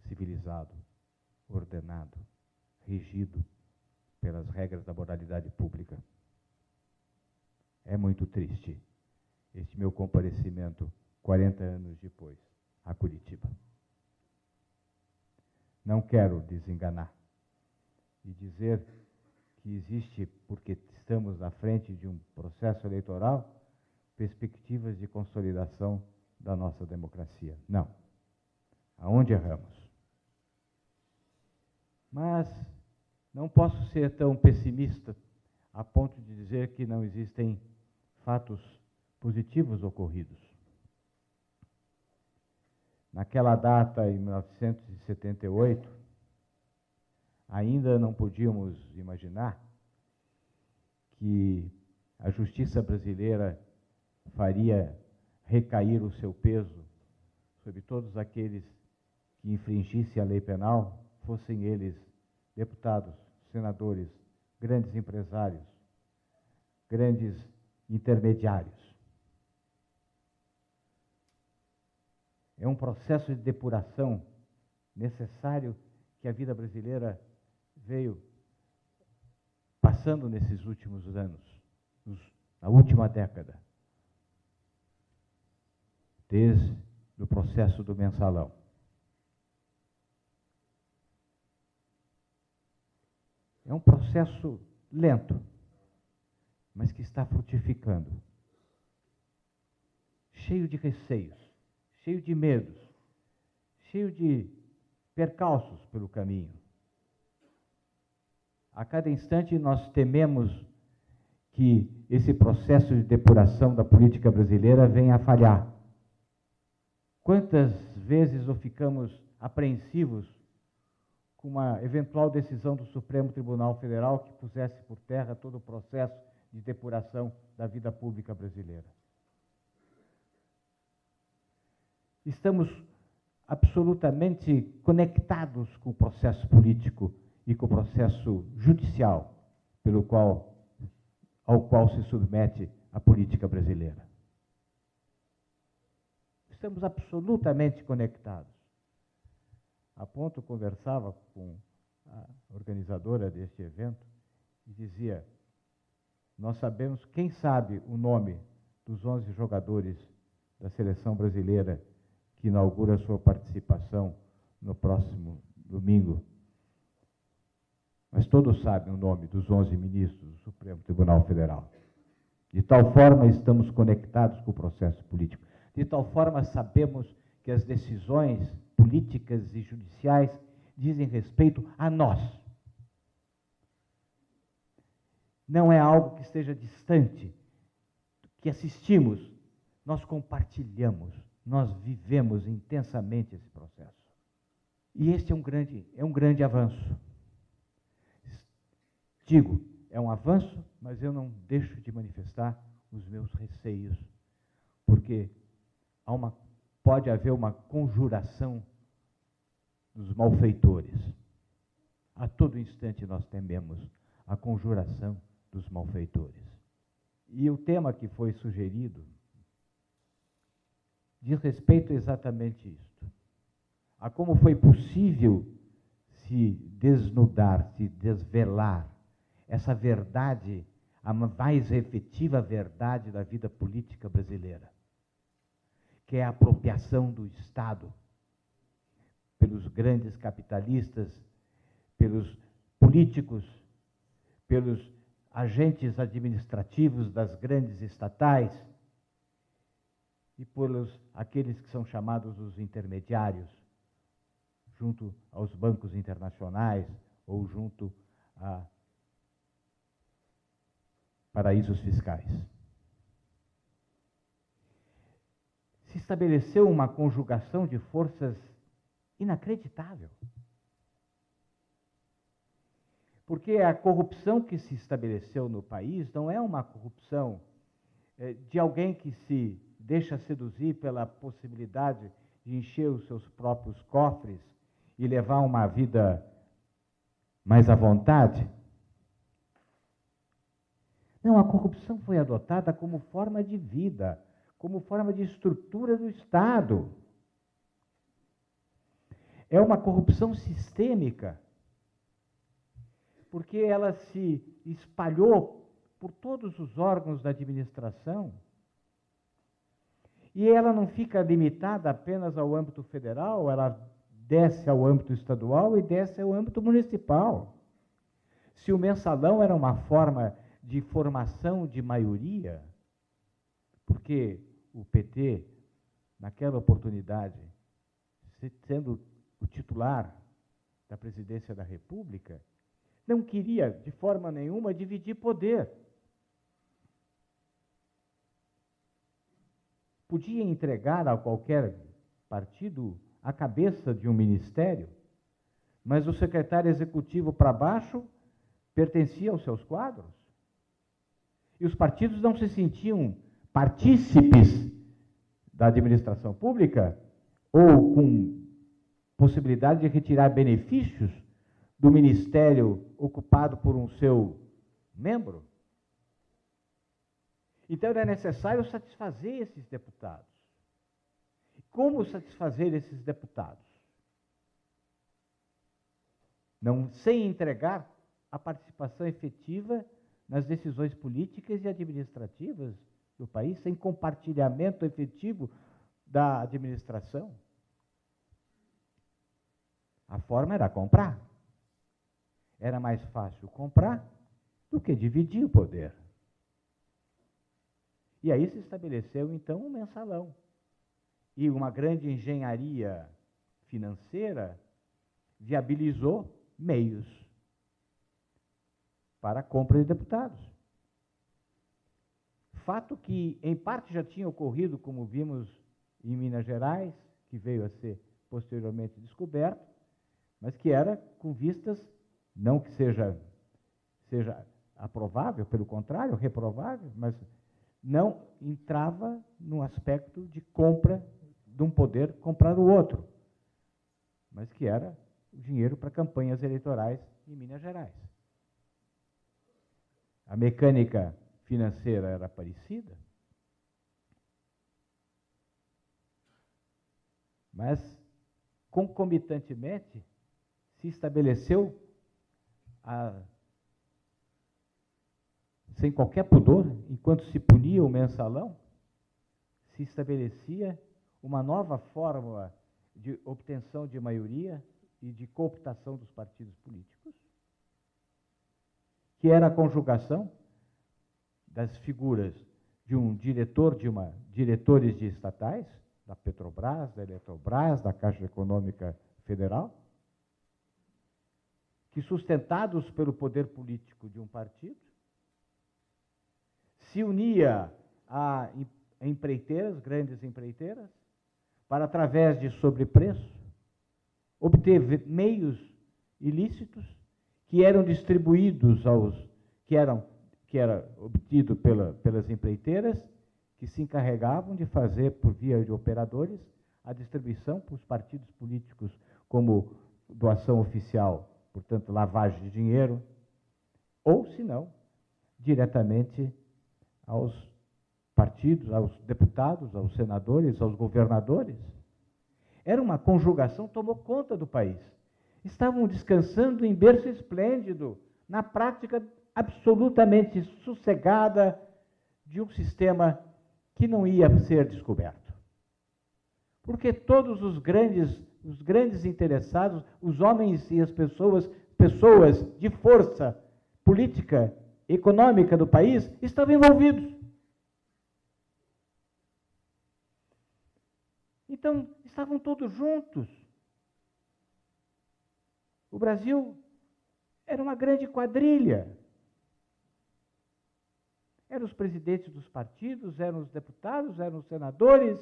civilizado, ordenado, regido pelas regras da moralidade pública. É muito triste este meu comparecimento 40 anos depois a Curitiba. Não quero desenganar e dizer que existe, porque estamos à frente de um processo eleitoral, perspectivas de consolidação da nossa democracia. Não. Aonde erramos? Mas não posso ser tão pessimista a ponto de dizer que não existem fatos positivos ocorridos. Naquela data, em 1978, ainda não podíamos imaginar que a justiça brasileira faria recair o seu peso sobre todos aqueles que infringissem a lei penal, fossem eles deputados, senadores, grandes empresários, grandes intermediários. É um processo de depuração necessário que a vida brasileira veio passando nesses últimos anos, na última década, desde o processo do mensalão. É um processo lento, mas que está frutificando, cheio de receios, cheio de medos, cheio de percalços pelo caminho. A cada instante nós tememos que esse processo de depuração da política brasileira venha a falhar. Quantas vezes nós ficamos apreensivos com uma eventual decisão do Supremo Tribunal Federal que pusesse por terra todo o processo de depuração da vida pública brasileira? Estamos absolutamente conectados com o processo político e com o processo judicial ao qual se submete a política brasileira. Estamos absolutamente conectados. A ponto, conversava com a organizadora deste evento e dizia: nós sabemos, quem sabe o nome dos 11 jogadores da seleção brasileira que inaugura sua participação no próximo domingo, mas todos sabem o nome dos 11 ministros do Supremo Tribunal Federal. De tal forma estamos conectados com o processo político, de tal forma sabemos que as decisões políticas e judiciais dizem respeito a nós. Não é algo que esteja distante, que assistimos, nós compartilhamos, nós vivemos intensamente esse processo. E este é um grande avanço. Digo, é um avanço, mas eu não deixo de manifestar os meus receios, porque pode haver uma conjuração dos malfeitores. A todo instante nós tememos a conjuração dos malfeitores. E o tema que foi sugerido diz respeito a exatamente isto. A como foi possível se desnudar, se desvelar essa verdade, a mais efetiva verdade da vida política brasileira, que é a apropriação do Estado pelos grandes capitalistas, pelos políticos, pelos agentes administrativos das grandes estatais e pelos aqueles que são chamados os intermediários, junto aos bancos internacionais ou junto a paraísos fiscais. Se estabeleceu uma conjugação de forças inacreditável. Porque a corrupção que se estabeleceu no país não é uma corrupção de alguém que se deixa seduzir pela possibilidade de encher os seus próprios cofres e levar uma vida mais à vontade. Não, a corrupção foi adotada como forma de vida, como forma de estrutura do Estado. É uma corrupção sistêmica, porque ela se espalhou por todos os órgãos da administração e ela não fica limitada apenas ao âmbito federal, ela desce ao âmbito estadual e desce ao âmbito municipal. Se o mensalão era uma forma de formação de maioria, porque o PT, naquela oportunidade, sendo o titular da presidência da República, não queria, de forma nenhuma, dividir poder. Podia entregar a qualquer partido a cabeça de um ministério, mas o secretário executivo para baixo pertencia aos seus quadros. E os partidos não se sentiam partícipes da administração pública ou com possibilidade de retirar benefícios do ministério ocupado por um seu membro. Então era necessário satisfazer esses deputados. Como satisfazer esses deputados? Não sem entregar a participação efetiva nas decisões políticas e administrativas do país, sem compartilhamento efetivo da administração. A forma era comprar. Era mais fácil comprar do que dividir o poder. E aí se estabeleceu, então, um mensalão. E uma grande engenharia financeira viabilizou meios para a compra de deputados. Fato que, em parte, já tinha ocorrido, como vimos em Minas Gerais, que veio a ser posteriormente descoberto, mas que era com vistas, não que seja aprovável, pelo contrário, reprovável, mas não entrava no aspecto de compra de um poder comprar o outro, mas que era o dinheiro para campanhas eleitorais em Minas Gerais. A mecânica financeira era parecida, mas concomitantemente se estabeleceu, sem qualquer pudor, enquanto se punia o mensalão, se estabelecia uma nova fórmula de obtenção de maioria e de cooptação dos partidos políticos, que era a conjugação das figuras de um diretor, diretores de estatais, da Petrobras, da Eletrobras, da Caixa Econômica Federal, que, sustentados pelo poder político de um partido, se unia a empreiteiras, grandes empreiteiras, para, através de sobrepreço, obter meios ilícitos que eram distribuídos que era obtido pelas empreiteiras, que se encarregavam de fazer, por via de operadores, a distribuição para os partidos políticos como doação oficial, portanto, lavagem de dinheiro, ou, se não, diretamente aos partidos, aos deputados, aos senadores, aos governadores. Era uma conjugação, tomou conta do país. Estavam descansando em berço esplêndido, na prática absolutamente sossegada de um sistema que não ia ser descoberto. Porque todos os grandes interessados, os homens e as pessoas de força política, econômica do país, estavam envolvidos. Então, estavam todos juntos. O Brasil era uma grande quadrilha. Eram os presidentes dos partidos, eram os deputados, eram os senadores,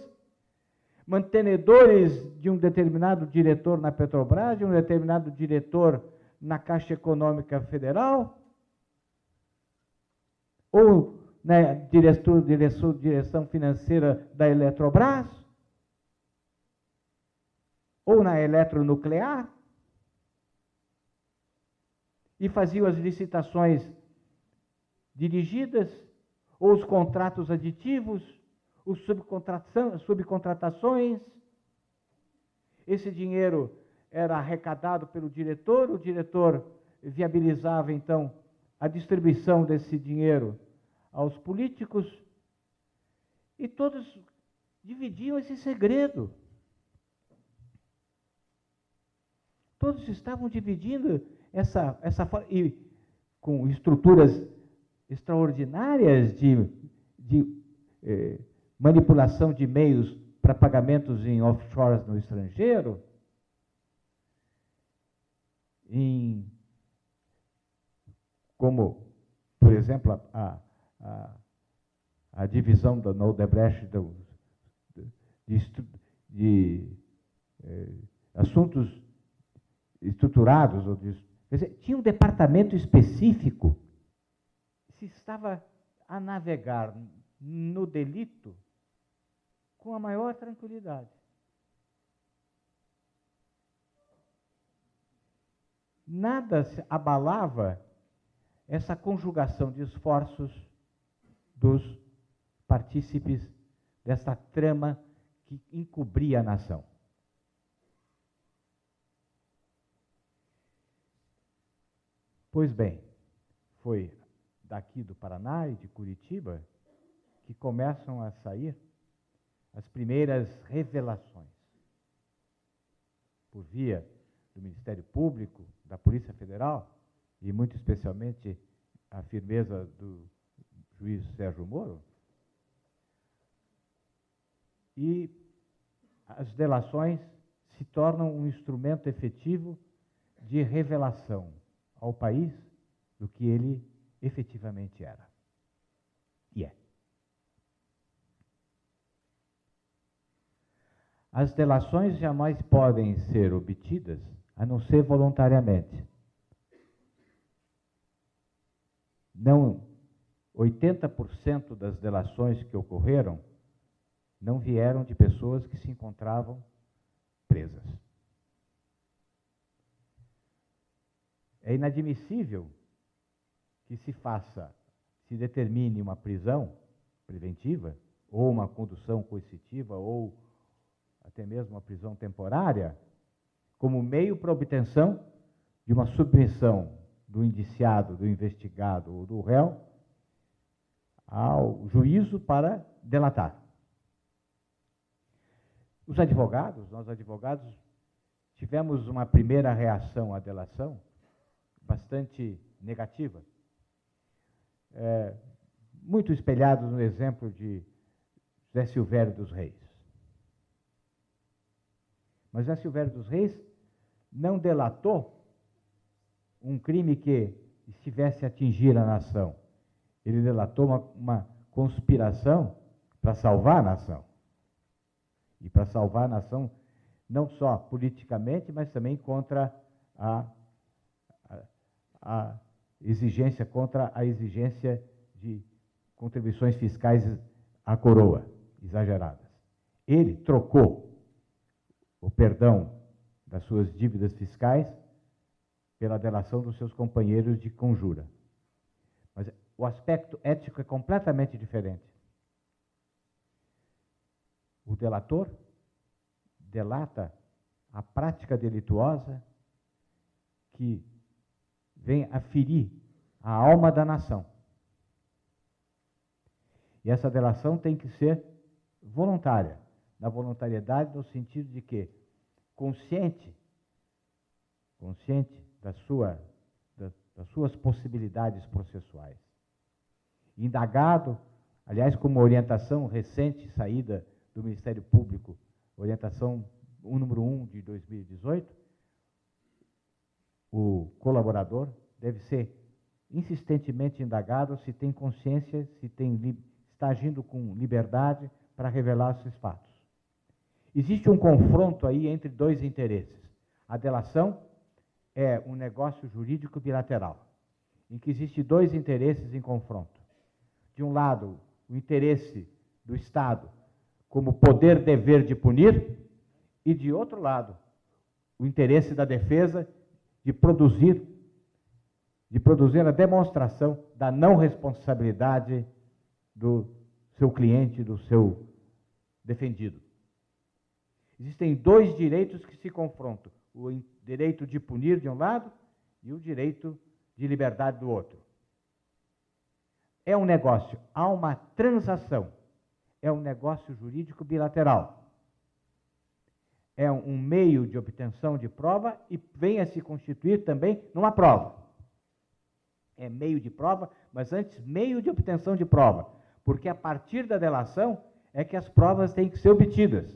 mantenedores de um determinado diretor na Petrobras, de um determinado diretor na Caixa Econômica Federal, ou na direção financeira da Eletrobras, ou na eletronuclear, e faziam as licitações dirigidas, ou os contratos aditivos, as subcontratações. Esse dinheiro era arrecadado pelo diretor, o diretor viabilizava, então, a distribuição desse dinheiro aos políticos, e todos dividiam esse segredo. Todos estavam dividindo e com estruturas extraordinárias de manipulação de meios para pagamentos em offshores no estrangeiro, como, por exemplo, a divisão da Odebrecht de assuntos estruturados, quer dizer, tinha um departamento específico, se estava a navegar no delito com a maior tranquilidade. nada abalava essa conjugação de esforços dos partícipes dessa trama que encobria a nação. Pois bem, foi daqui do Paraná e de Curitiba que começam a sair as primeiras revelações, por via do Ministério Público, da Polícia Federal, e muito especialmente a firmeza do juiz Sérgio Moro. E as delações se tornam um instrumento efetivo de revelação ao país do que ele efetivamente era. E é. As delações jamais podem ser obtidas a não ser voluntariamente. Não, 80% das delações que ocorreram não vieram de pessoas que se encontravam presas. É inadmissível que se determine uma prisão preventiva, ou uma condução coercitiva, ou até mesmo uma prisão temporária, como meio para a obtenção de uma submissão do indiciado, do investigado ou do réu ao juízo para delatar. Os advogados, nós advogados, tivemos uma primeira reação à delação bastante negativa, muito espelhados no exemplo de José Silvério dos Reis. Mas José Silvério dos Reis não delatou um crime que estivesse a atingir a nação. Ele delatou uma conspiração para salvar a nação. E para salvar a nação, não só politicamente, mas também contra a exigência de contribuições fiscais à coroa, exageradas. Ele trocou o perdão das suas dívidas fiscais pela delação dos seus companheiros de conjura. Mas o aspecto ético é completamente diferente. O delator delata a prática delituosa que vem a ferir a alma da nação. E essa delação tem que ser voluntária, na voluntariedade no sentido de que consciente das suas possibilidades processuais. Indagado, aliás, como orientação recente saída do Ministério Público, orientação número 1 de 2018, o colaborador deve ser insistentemente indagado se tem consciência, se está agindo com liberdade para revelar esses fatos. Existe um confronto aí entre dois interesses. A delação é um negócio jurídico bilateral, em que existem dois interesses em confronto. De um lado, o interesse do Estado como poder-dever de punir, e, de outro lado, o interesse da defesa de produzir a demonstração da não responsabilidade do seu cliente, do seu defendido. Existem dois direitos que se confrontam, o direito de punir de um lado e o direito de liberdade do outro. É um negócio, há uma transação, é um negócio jurídico bilateral. É um meio de obtenção de prova e vem a se constituir também numa prova. É meio de prova, mas antes meio de obtenção de prova, porque a partir da delação é que as provas têm que ser obtidas.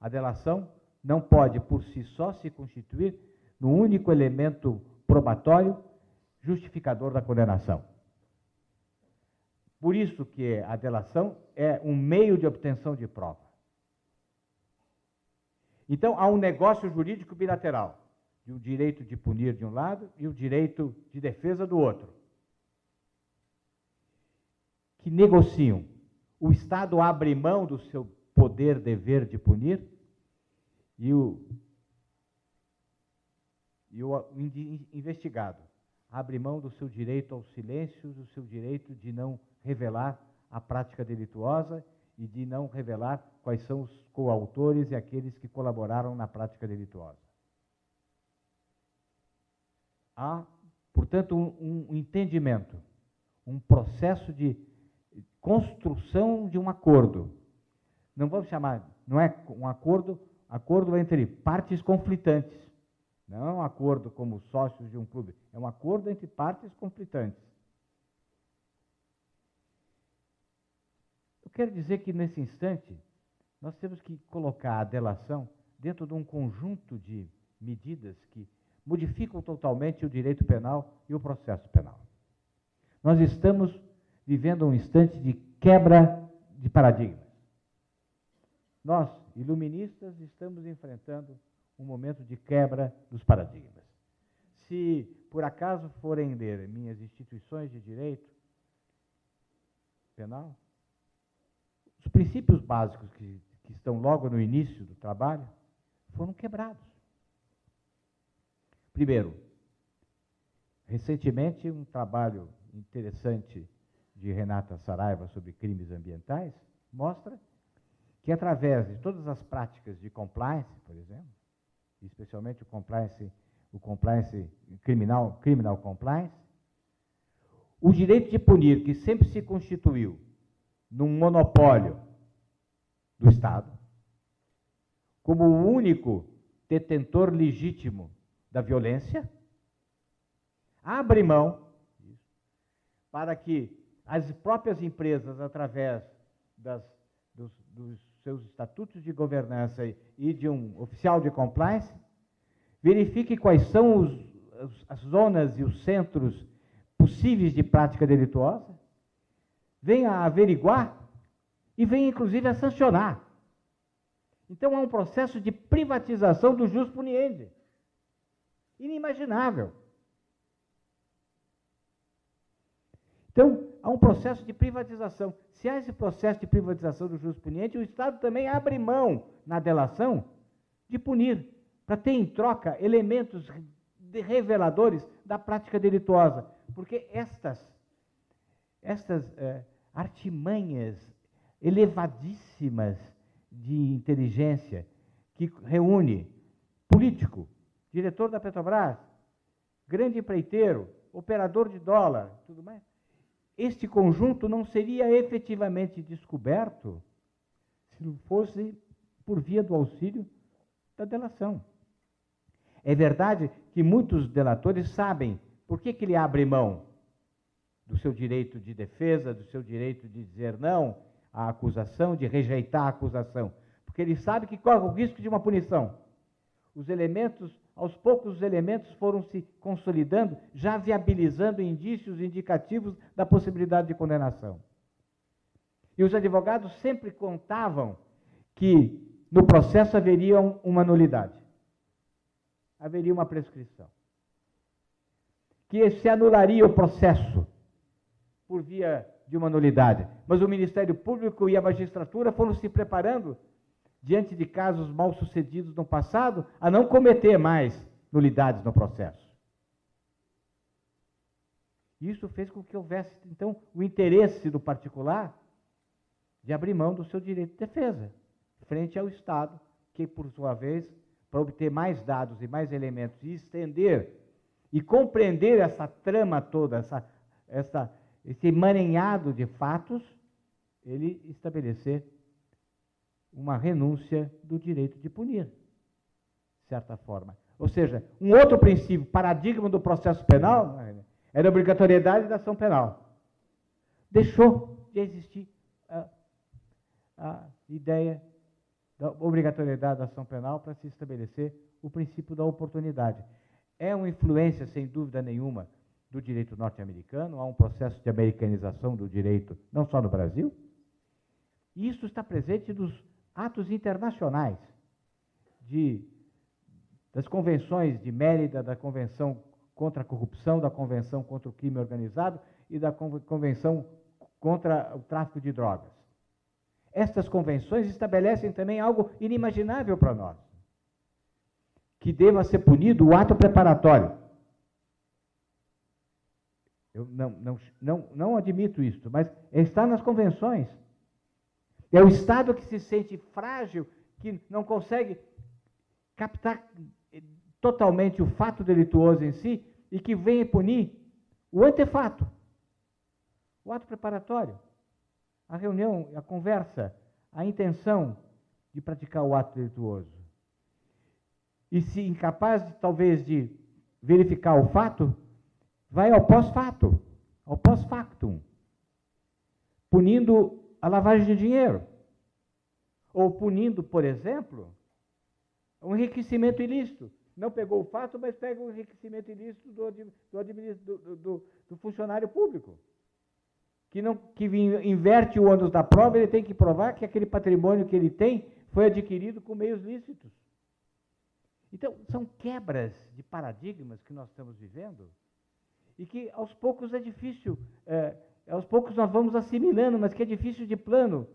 A delação não pode, por si só, se constituir no único elemento probatório justificador da condenação. Por isso que a delação é um meio de obtenção de prova. Então, há um negócio jurídico bilateral, de o direito de punir de um lado e o direito de defesa do outro, que negociam. O Estado abre mão do seu poder-dever de punir e o investigado abre mão do seu direito ao silêncio, do seu direito de não revelar a prática delituosa e de não revelar quais são os coautores e aqueles que colaboraram na prática delituosa. Há, portanto, um entendimento, um processo de construção de um acordo. Não vamos chamar, não é um acordo entre partes conflitantes. Não é um acordo como sócios de um clube, é um acordo entre partes conflitantes. Eu quero dizer que, nesse instante, nós temos que colocar a delação dentro de um conjunto de medidas que modificam totalmente o direito penal e o processo penal. Nós estamos vivendo um instante de quebra de paradigmas. Nós, iluministas, estamos enfrentando um momento de quebra dos paradigmas. Se, por acaso, forem ler minhas instituições de direito penal, os princípios básicos que estão logo no início do trabalho foram quebrados. Primeiro, recentemente, um trabalho interessante de Renata Saraiva sobre crimes ambientais mostra que, através de todas as práticas de compliance, por exemplo, especialmente o compliance criminal compliance, o direito de punir, que sempre se constituiu num monopólio do Estado, como o único detentor legítimo da violência, abre mão para que as próprias empresas, através dos seus estatutos de governança e de um oficial de compliance, verifique quais são as zonas e os centros possíveis de prática delituosa, venha a averiguar e venha, inclusive, a sancionar. Então, há um processo de privatização do jus puniendi. Inimaginável. Então, há um processo de privatização. Se há esse processo de privatização do jus puniendi, o Estado também abre mão, na delação, de punir, para ter em troca elementos reveladores da prática delituosa. Porque estas artimanhas elevadíssimas de inteligência que reúne político, diretor da Petrobras, grande empreiteiro, operador de dólar, tudo mais, este conjunto não seria efetivamente descoberto se não fosse por via do auxílio da delação. É verdade que muitos delatores sabem por que ele abre mão do seu direito de defesa, do seu direito de dizer não à acusação, de rejeitar a acusação, porque ele sabe que corre o risco de uma punição. Os elementos, aos poucos os elementos foram se consolidando, já viabilizando indícios indicativos da possibilidade de condenação. E os advogados sempre contavam que no processo haveria uma nulidade, haveria uma prescrição, que se anularia o processo por via de uma nulidade. Mas o Ministério Público e a magistratura foram se preparando, diante de casos mal sucedidos no passado, a não cometer mais nulidades no processo. Isso fez com que houvesse, então, o interesse do particular de abrir mão do seu direito de defesa, frente ao Estado, que, por sua vez, para obter mais dados e mais elementos e estender e compreender essa trama toda, esse emaranhado de fatos, ele estabelecer uma renúncia do direito de punir, de certa forma. Ou seja, um outro princípio, paradigma do processo penal, era a obrigatoriedade da ação penal. Deixou de existir a ideia da obrigatoriedade da ação penal para se estabelecer o princípio da oportunidade. É uma influência, sem dúvida nenhuma, do direito norte-americano, há um processo de americanização do direito, não só no Brasil, e isso está presente nos atos internacionais, das convenções de Mérida, da Convenção contra a Corrupção, da Convenção contra o Crime Organizado e da Convenção contra o Tráfico de Drogas. Estas convenções estabelecem também algo inimaginável para nós, que deva ser punido o ato preparatório. Eu não admito isso, mas está nas convenções. É o Estado que se sente frágil, que não consegue captar totalmente o fato delituoso em si e que vem punir o antefato, o ato preparatório, a reunião, a conversa, a intenção de praticar o ato delituoso. E se incapaz, talvez, de verificar o fato, vai ao pós-fato, ao pós-factum, punindo a lavagem de dinheiro. Ou punindo, por exemplo, um enriquecimento ilícito. Não pegou o fato, mas pega o enriquecimento ilícito do funcionário público. Que inverte o ônus da prova, ele tem que provar que aquele patrimônio que ele tem foi adquirido com meios lícitos. Então, são quebras de paradigmas que nós estamos vivendo e que, aos poucos, é difícil, aos poucos nós vamos assimilando, mas que é difícil de plano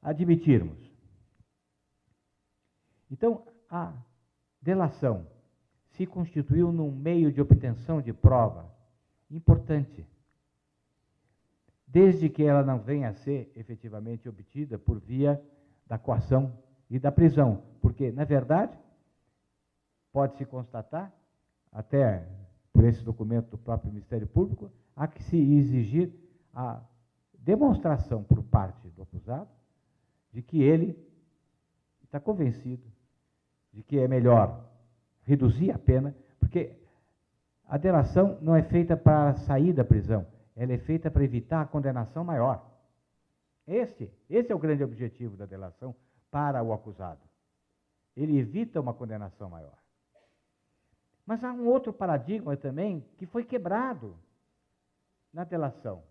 admitirmos. Então, a delação se constituiu num meio de obtenção de prova importante, desde que ela não venha a ser efetivamente obtida por via da coação e da prisão, porque, na verdade, pode-se constatar, até por esse documento do próprio Ministério Público, há que se exigir a demonstração por parte do acusado de que ele está convencido de que é melhor reduzir a pena, porque a delação não é feita para sair da prisão, ela é feita para evitar a condenação maior. Esse é o grande objetivo da delação para o acusado. Ele evita uma condenação maior. Mas há um outro paradigma também que foi quebrado na delação.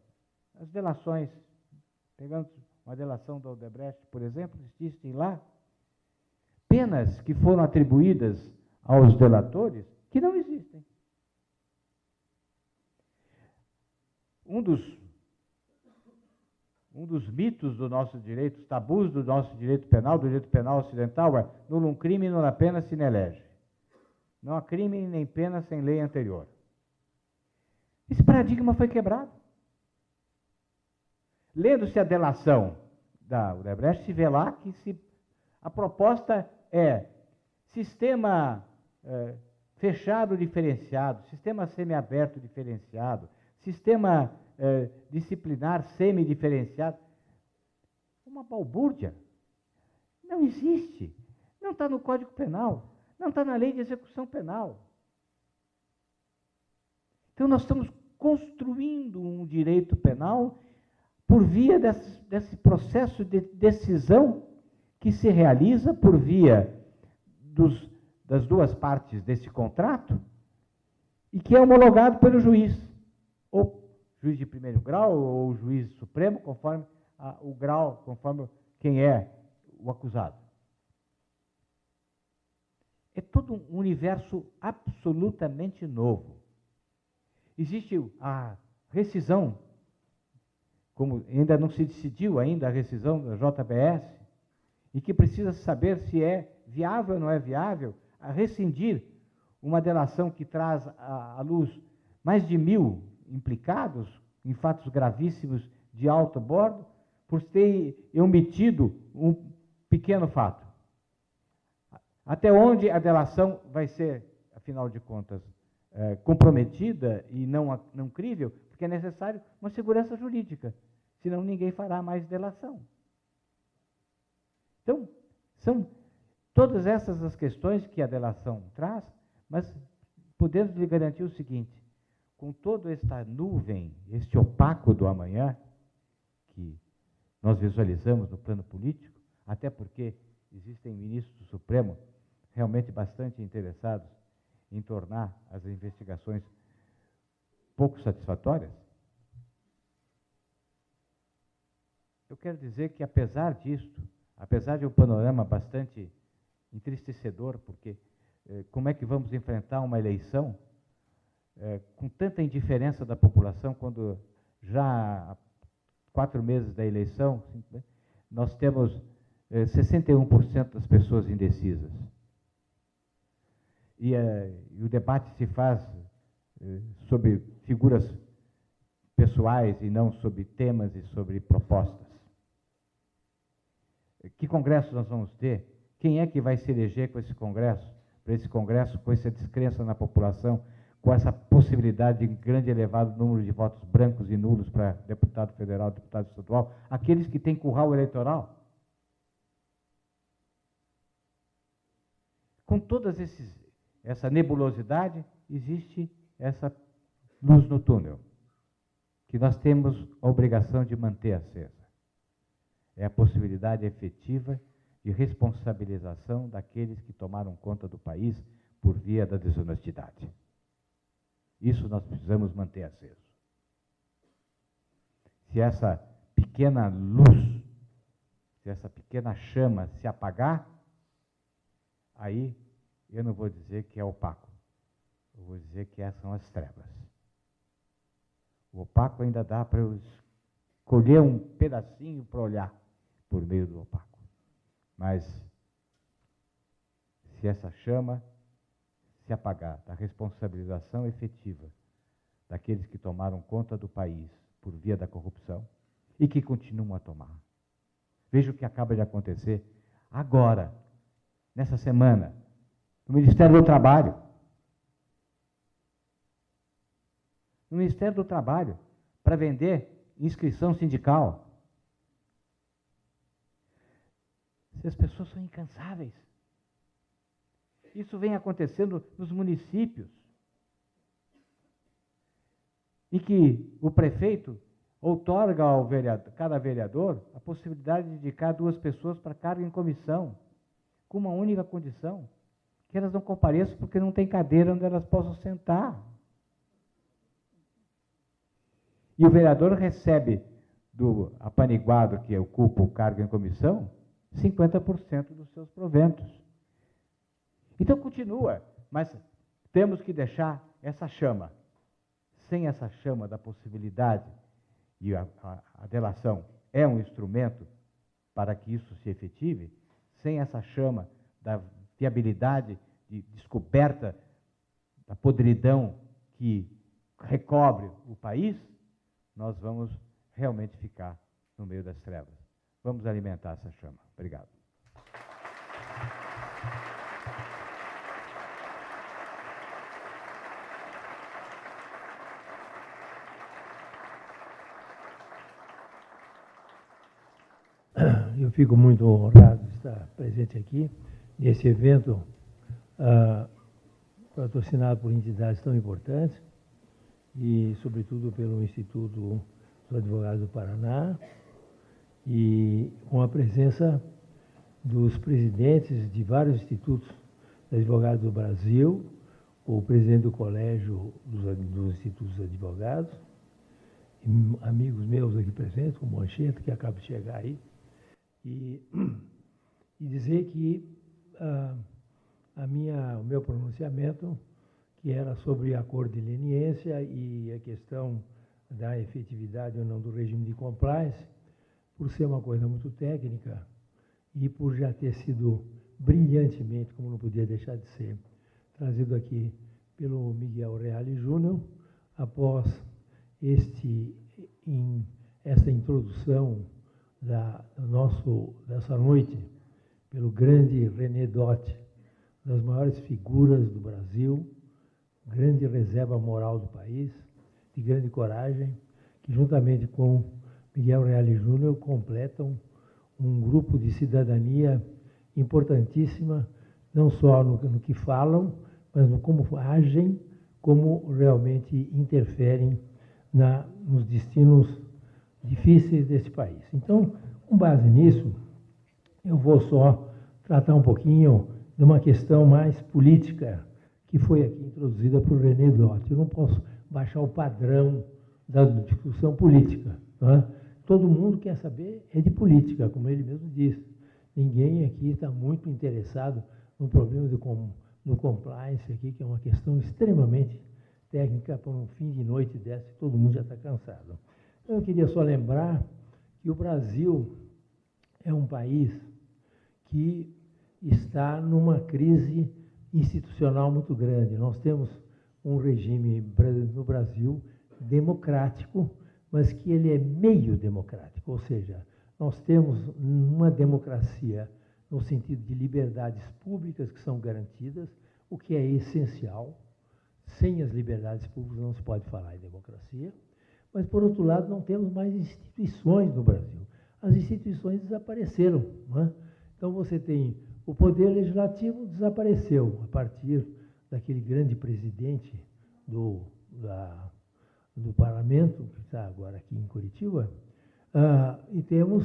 As delações, pegando uma delação da Odebrecht, por exemplo, existem lá penas que foram atribuídas aos delatores que não existem. Um dos mitos do nosso direito, os tabus do nosso direito penal ocidental é nullum crime, nulla pena sine lege. Não há crime nem pena sem lei anterior. Esse paradigma foi quebrado. Lendo-se a delação da Odebrecht, se vê lá que a proposta é sistema fechado diferenciado, sistema semiaberto diferenciado, sistema disciplinar semi-diferenciado. Uma balbúrdia. Não existe. Não está no Código Penal. Não está na Lei de Execução Penal. Então, nós estamos construindo um direito penal por via desse processo de decisão que se realiza por via das duas partes desse contrato e que é homologado pelo juiz, ou juiz de primeiro grau, ou juiz supremo, conforme o grau, conforme quem é o acusado. É todo um universo absolutamente novo. Existe a rescisão, como ainda não se decidiu ainda a rescisão da JBS, e que precisa saber se é viável ou não é viável a rescindir uma delação que traz à luz mais de 1.000 implicados em fatos gravíssimos de alto bordo, por ter omitido um pequeno fato. Até onde a delação vai ser, afinal de contas, comprometida e não crível, porque é necessário uma segurança jurídica, senão ninguém fará mais delação. Então, são todas essas as questões que a delação traz, mas podemos lhe garantir o seguinte: com toda esta nuvem, este opaco do amanhã, que nós visualizamos no plano político, até porque existem ministros do Supremo realmente bastante interessados em tornar as investigações pouco satisfatórias, eu quero dizer que, apesar disto, apesar de um panorama bastante entristecedor, porque como é que vamos enfrentar uma eleição com tanta indiferença da população, quando já há 4 meses da eleição, nós temos 61% das pessoas indecisas. e o debate se faz sobre figuras pessoais e não sobre temas e sobre propostas. Que congresso nós vamos ter? Quem é que vai se eleger com esse congresso? Para esse congresso, com essa descrença na população, com essa possibilidade de grande elevado número de votos brancos e nulos para deputado federal, deputado estadual, aqueles que têm curral eleitoral. Com toda essa nebulosidade, existe essa luz no túnel, que nós temos a obrigação de manter acesa. É a possibilidade efetiva de responsabilização daqueles que tomaram conta do país por via da desonestidade. Isso nós precisamos manter aceso. Se essa pequena luz, se essa pequena chama se apagar, aí eu não vou dizer que é opaco, eu vou dizer que são as trevas. O opaco ainda dá para eu escolher um pedacinho para olhar por meio do opaco. Mas se essa chama se apagar da responsabilização efetiva daqueles que tomaram conta do país por via da corrupção e que continuam a tomar. Veja o que acaba de acontecer agora, nessa semana, no Ministério do Trabalho. No Ministério do Trabalho, para vender inscrição sindical. Se as pessoas são incansáveis. Isso vem acontecendo nos municípios. E que o prefeito outorga ao cada vereador a possibilidade de indicar 2 pessoas para cargo em comissão, com uma única condição, que elas não compareçam porque não tem cadeira onde elas possam sentar. E o vereador recebe do apaniguado que ocupa o cargo em comissão 50% dos seus proventos. Então continua, mas temos que deixar essa chama. Sem essa chama da possibilidade, e a delação é um instrumento para que isso se efetive, sem essa chama da viabilidade de descoberta da podridão que recobre o país, nós vamos realmente ficar no meio das trevas. Vamos alimentar essa chama. Obrigado. Eu fico muito honrado de estar presente aqui, nesse evento patrocinado por entidades tão importantes e, sobretudo, pelo Instituto dos Advogados do Paraná e com a presença dos presidentes de vários institutos de advogados do Brasil, o presidente do Colégio dos Institutos de Advogados, amigos meus aqui presentes, como o Mancheta, que acaba de chegar aí, e dizer que o meu pronunciamento, que era sobre a acordo de leniência e a questão da efetividade ou não do regime de compliance, por ser uma coisa muito técnica e por já ter sido brilhantemente, como não podia deixar de ser, trazido aqui pelo Miguel Reale Júnior, após esta introdução dessa noite, pelo grande René Dott, das maiores figuras do Brasil, grande reserva moral do país, de grande coragem, que juntamente com Miguel Reale Júnior completam um grupo de cidadania importantíssima, não só no que falam, mas no como agem, como realmente interferem nos destinos difíceis desse país. Então, com base nisso, eu vou só tratar um pouquinho de uma questão mais política, que foi aqui introduzida por René Dott. Eu não posso baixar o padrão da discussão política. Não é? Todo mundo quer saber de política, como ele mesmo disse. Ninguém aqui está muito interessado no problema do compliance aqui, que é uma questão extremamente técnica para um fim de noite dessa, e todo mundo já está cansado. Então, eu queria só lembrar que o Brasil é um país que está numa crise institucional muito grande. Nós temos um regime no Brasil democrático, mas que ele é meio democrático, ou seja, nós temos uma democracia no sentido de liberdades públicas que são garantidas, o que é essencial. Sem as liberdades públicas não se pode falar em democracia. Mas, por outro lado, não temos mais instituições no Brasil. As instituições desapareceram. Não é? Então, você tem o poder legislativo desapareceu a partir daquele grande presidente do parlamento, que está agora aqui em Curitiba, e temos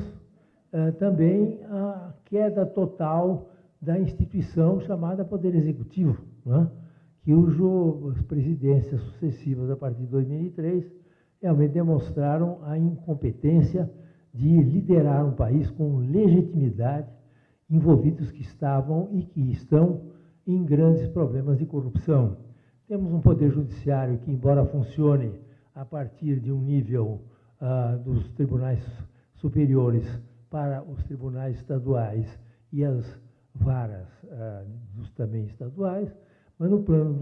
também a queda total da instituição chamada Poder Executivo, não é? Cujas presidências sucessivas a partir de 2003 realmente demonstraram a incompetência de liderar um país com legitimidade, envolvidos que estavam e que estão em grandes problemas de corrupção. Temos um poder judiciário que, embora funcione a partir de um nível dos tribunais superiores para os tribunais estaduais e as varas dos também estaduais, mas no plano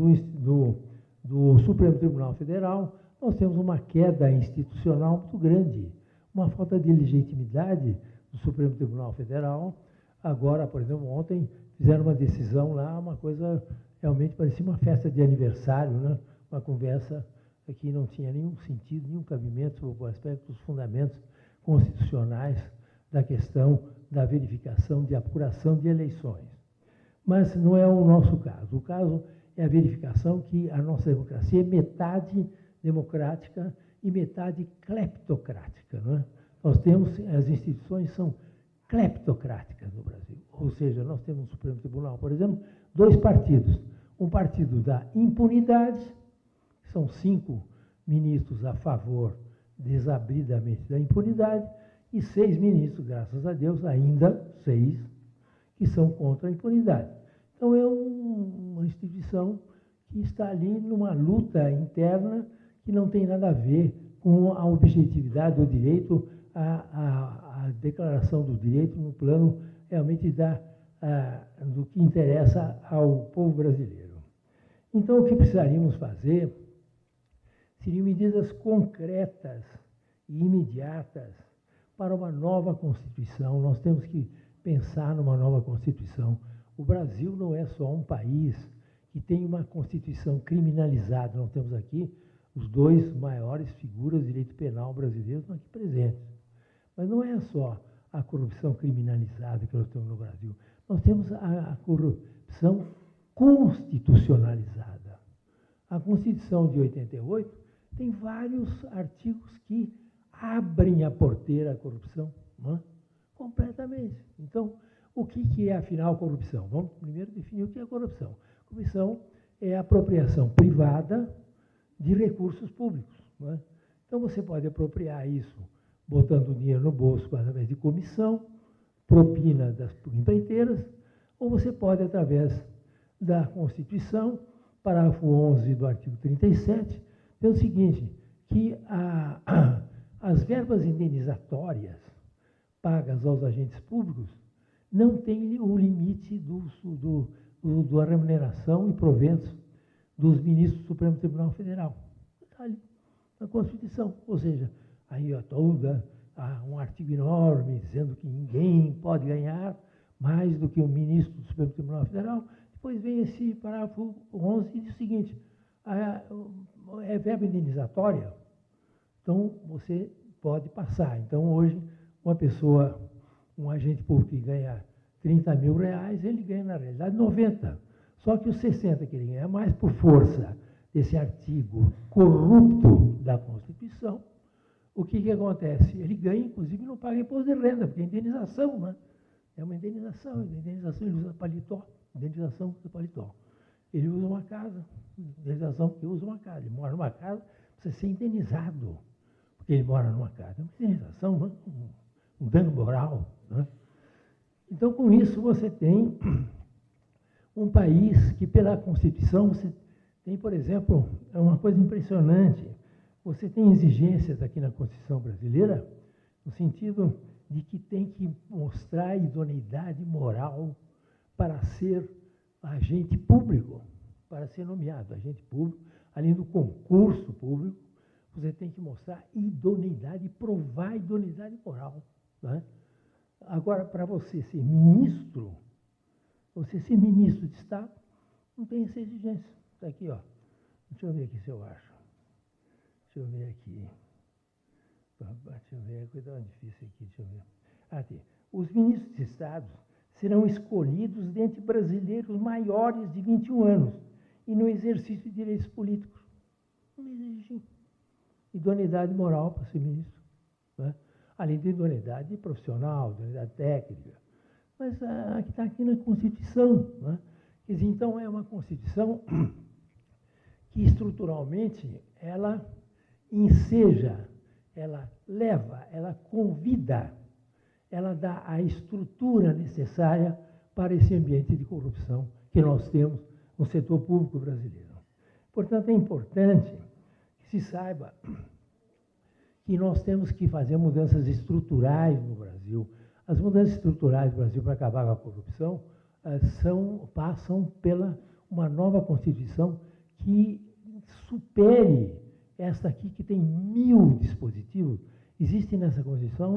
do Supremo Tribunal Federal, nós temos uma queda institucional muito grande, uma falta de legitimidade do Supremo Tribunal Federal. Agora, por exemplo, ontem fizeram uma decisão lá, uma coisa realmente parecia uma festa de aniversário, né? Uma conversa que não tinha nenhum sentido, nenhum cabimento sobre o aspecto dos fundamentos constitucionais da questão da verificação de apuração de eleições. Mas não é o nosso caso. O caso é a verificação que a nossa democracia é metade democrática e metade cleptocrática. Não é? Nós temos, as instituições são cleptocráticas no Brasil. Ou seja, nós temos no Supremo Tribunal, por exemplo, 2 partidos. Um partido da impunidade, são 5 ministros a favor desabridamente da impunidade, e 6 ministros, graças a Deus, ainda 6, que são contra a impunidade. Então, é uma instituição que está ali numa luta interna que não tem nada a ver com a objetividade do direito, a declaração do direito no plano realmente do que interessa ao povo brasileiro. Então, o que precisaríamos fazer seriam medidas concretas e imediatas para uma nova Constituição. Nós temos que pensar numa nova Constituição. O Brasil não é só um país que tem uma Constituição criminalizada. Nós temos aqui os 2 maiores figuras do direito penal brasileiro estão aqui presentes. Mas não é só a corrupção criminalizada que nós temos no Brasil. Nós temos a corrupção constitucionalizada. A Constituição de 88 tem vários artigos que abrem a porteira à corrupção, não é? Completamente. Então, o que é, afinal, corrupção? Vamos primeiro definir o que é corrupção. Corrupção é a apropriação privada de recursos públicos. Não é? Então, você pode apropriar isso botando o dinheiro no bolso através de comissão, propina das empreiteiras, ou você pode, através da Constituição, parágrafo 11 do artigo 37, dizer o seguinte, que as verbas indenizatórias pagas aos agentes públicos não têm o limite da remuneração e proventos dos ministros do Supremo Tribunal Federal. Está ali, na Constituição. Ou seja, aí há um artigo enorme dizendo que ninguém pode ganhar mais do que um ministro do Supremo Tribunal Federal. Depois vem esse parágrafo 11 e diz o seguinte, é verba indenizatória, então você pode passar. Então, hoje, uma pessoa, um agente público que ganha 30 mil reais, ele ganha, na realidade, 90. Só que os 60 que ele ganha mais por força desse artigo corrupto da Constituição, o que acontece? Ele ganha, inclusive, não paga imposto de renda, porque é indenização, né? É uma indenização, ele usa paletó, indenização do paletó. Ele usa uma casa, indenização porque usa uma casa. Ele mora numa casa, precisa ser indenizado, porque ele mora numa casa. É uma indenização, né? Um dano moral. Né? Então, com isso, você tem um país que, pela Constituição, você tem, por exemplo, é uma coisa impressionante, você tem exigências aqui na Constituição brasileira, no sentido de que tem que mostrar idoneidade moral para ser agente público para ser nomeado agente público, além do concurso público, você tem que mostrar idoneidade, provar idoneidade moral. Né? Agora, para você ser ministro de Estado, não tem essa exigência. Está aqui, ó. Deixa eu ver aqui se eu acho. Deixa eu ver aqui. Deixa eu ver, é coisa difícil aqui, deixa eu ver. Aqui. Os ministros de Estado serão escolhidos dentre brasileiros maiores de 21 anos e no exercício de direitos políticos. Não exige idoneidade moral para ser ministro. Né? Além de idoneidade profissional, idoneidade técnica. Mas está aqui na Constituição. Né? Quer dizer, então, é uma Constituição que, estruturalmente, ela enseja, ela leva, ela convida, ela dá a estrutura necessária para esse ambiente de corrupção que nós temos no setor público brasileiro. Portanto, é importante que se saiba que nós temos que fazer mudanças estruturais no Brasil. As mudanças estruturais do Brasil para acabar com a corrupção passam pela uma nova Constituição que supere esta aqui, que tem 1000 dispositivos. Existe nessa Constituição,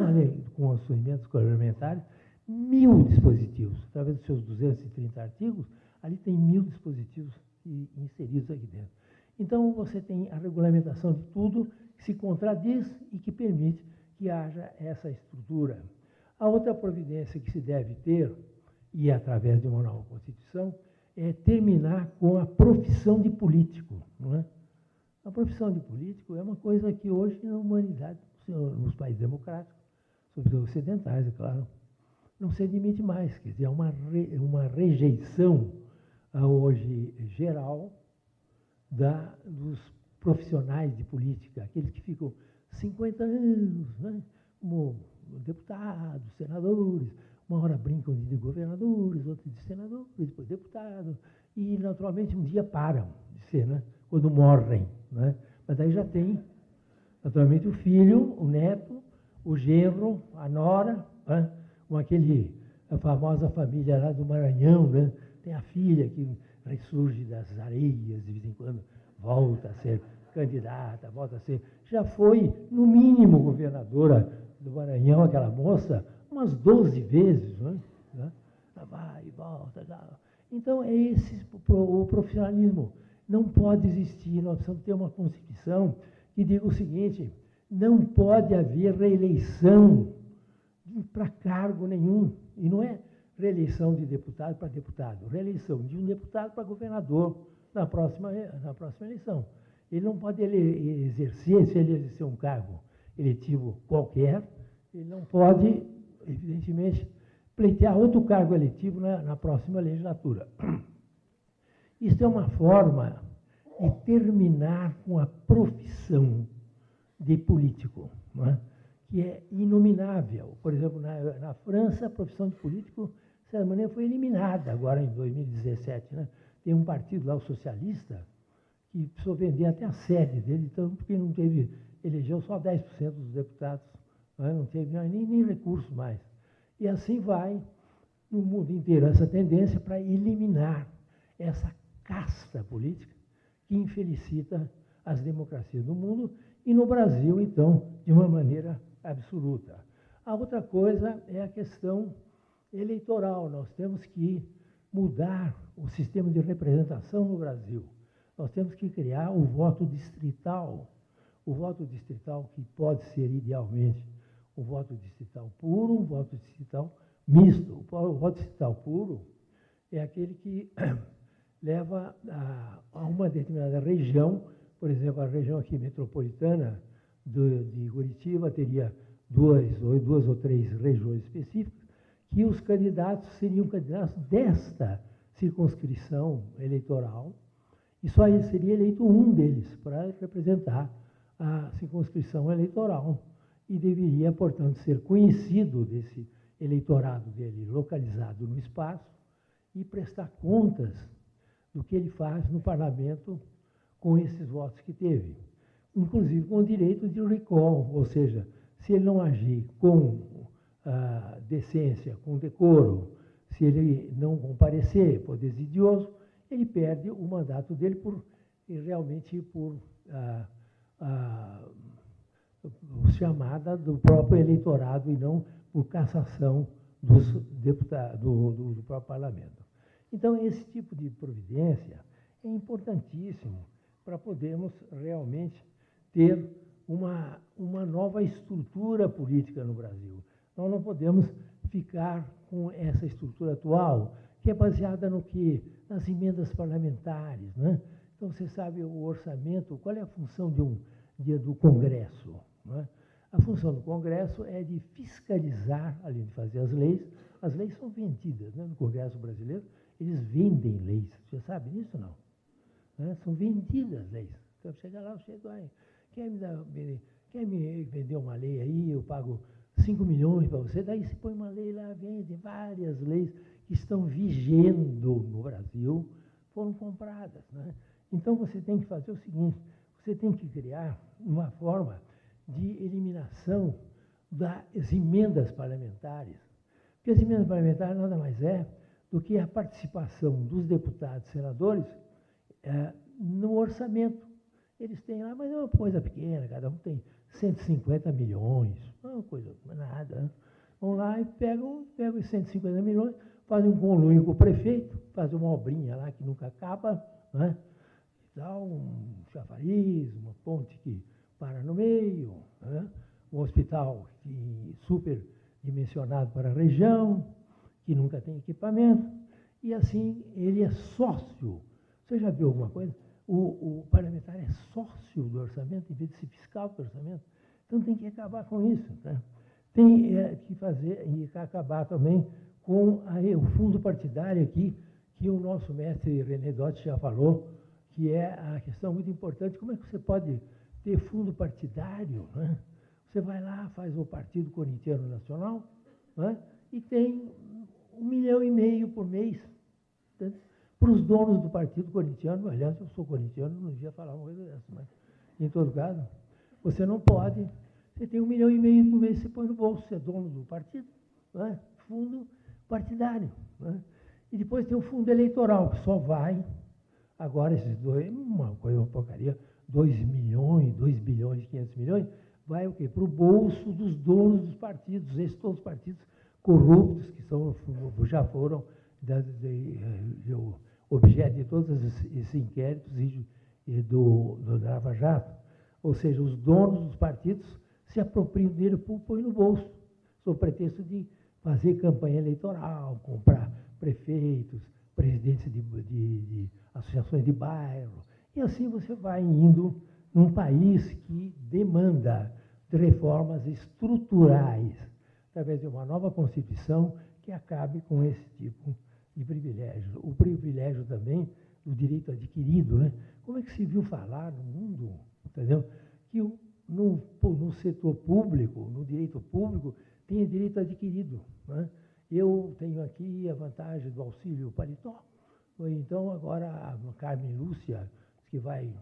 com os emendas complementares, 1000 dispositivos. Através dos seus 230 artigos, ali tem 1000 dispositivos inseridos aqui dentro. Então, você tem a regulamentação de tudo que se contradiz e que permite que haja essa estrutura. A outra providência que se deve ter, e através de uma nova Constituição, é terminar com a profissão de político. Não é? A profissão de político é uma coisa que hoje na humanidade, nos países democráticos, sobretudo ocidentais, é claro, não se admite mais. Quer dizer, há uma rejeição hoje geral dos profissionais de política, aqueles que ficam 50 anos, né, como deputados, senadores, uma hora brincam de governadores, outra de senadores, depois deputados, e naturalmente um dia param de ser, né, quando morrem. Né? Mas daí já tem, naturalmente, o filho, o neto, o genro, a nora, né? Com a famosa família lá do Maranhão, né? Tem a filha que ressurge das areias, de vez em quando volta a ser candidata, volta a ser... Já foi, no mínimo, governadora do Maranhão, aquela moça, umas 12 vezes. Né? Ela vai e volta. Então, é esse o profissionalismo. Não pode existir, nós precisamos ter uma Constituição que diga o seguinte: não pode haver reeleição para cargo nenhum. E não é reeleição de deputado para deputado, reeleição de um deputado para governador na próxima eleição. Ele não pode exercer, se ele exercer um cargo eletivo qualquer, ele não pode, evidentemente, pleitear outro cargo eletivo na próxima legislatura. Isso é uma forma de terminar com a profissão de político, não é? Que é inominável. Por exemplo, na França, a profissão de político, de certa maneira, foi eliminada agora em 2017. Né? Tem um partido lá, o socialista, que precisou vender até a sede dele, então, porque não teve, elegeu só 10% dos deputados, não teve nem recurso mais. E assim vai no mundo inteiro, essa tendência para eliminar essa casta política que infelicita as democracias do mundo e no Brasil, então, de uma maneira absoluta. A outra coisa é a questão eleitoral. Nós temos que mudar o sistema de representação no Brasil. Nós temos que criar o voto distrital que pode ser, idealmente, um voto distrital puro, um voto distrital misto. O voto distrital puro é aquele que leva a uma determinada região. Por exemplo, a região aqui metropolitana de Curitiba teria duas ou três regiões específicas, que os candidatos seriam candidatos desta circunscrição eleitoral, e só seria eleito um deles para representar a circunscrição eleitoral, e deveria, portanto, ser conhecido desse eleitorado dele, localizado no espaço, e prestar contas do que ele faz no parlamento com esses votos que teve, inclusive com o direito de recall, ou seja, se ele não agir com decência, com decoro, se ele não comparecer, for desidioso, ele perde o mandato dele realmente por chamada do próprio eleitorado e não por cassação dos deputados, do próprio parlamento. Então, esse tipo de providência é importantíssimo para podermos realmente ter uma nova estrutura política no Brasil. Nós não podemos ficar com essa estrutura atual, que é baseada no quê? Nas emendas parlamentares, né? Então, você sabe o orçamento, qual é a função do Congresso, né? A função do Congresso é de fiscalizar, além de fazer as leis são vendidas, né? No Congresso brasileiro, eles vendem leis, você sabe disso não? Né? São vendidas leis. Então, chega lá, quer me vender uma lei aí, eu pago 5 milhões para você, daí você põe uma lei lá, vende várias leis que estão vigendo no Brasil, foram compradas, né? Então, você tem que fazer o seguinte, você tem que criar uma forma de eliminação das emendas parlamentares, porque as emendas parlamentares nada mais é do que a participação dos deputados e senadores no orçamento. Eles têm lá, mas é uma coisa pequena, cada um tem 150 milhões, não é uma coisa, não é nada. Né? Vão lá e pegam os 150 milhões, fazem um conluio com o prefeito, fazem uma obrinha lá que nunca acaba, né? Dá um chafariz, uma ponte que para no meio, né? Um hospital super dimensionado para a região, que nunca tem equipamento, e assim ele é sócio. Você já viu alguma coisa? O parlamentar é sócio do orçamento, em vez de ser fiscal do orçamento. Então tem que acabar com isso. Né? Tem que fazer e acabar também com o fundo partidário aqui, que o nosso mestre René Dott já falou, que é a questão muito importante. Como é que você pode ter fundo partidário? Né? Você vai lá, faz o Partido Corintiano Nacional, né? E tem 1,5 milhão por mês. Né? Para os donos do Partido Corintiano, aliás, eu sou corintiano, não devia falar uma coisa dessa, mas, em todo caso, você não pode, você tem 1,5 milhão por mês, você põe no bolso, você é dono do partido, né? Fundo partidário. Né? E depois tem o fundo eleitoral, que só vai, agora esses dois, uma coisa, uma porcaria, 2 bilhões e 500 milhões, vai o quê? Para o bolso dos donos dos partidos, esses todos os partidos corruptos, que já foram objeto de todos esses inquéritos e do Lava Jato. Ou seja, os donos dos partidos se apropriam dele e põem no bolso, sob pretexto de fazer campanha eleitoral, comprar prefeitos, presidentes de associações de bairro. E assim você vai indo num país que demanda de reformas estruturais, através de uma nova Constituição que acabe com esse tipo de privilégio. O privilégio também do direito adquirido, né? Como é que se viu falar no mundo, entendeu? Que no setor público, no direito público, tem direito adquirido. Né? Eu tenho aqui a vantagem do auxílio paletó, então agora a Carmen Lúcia, que vai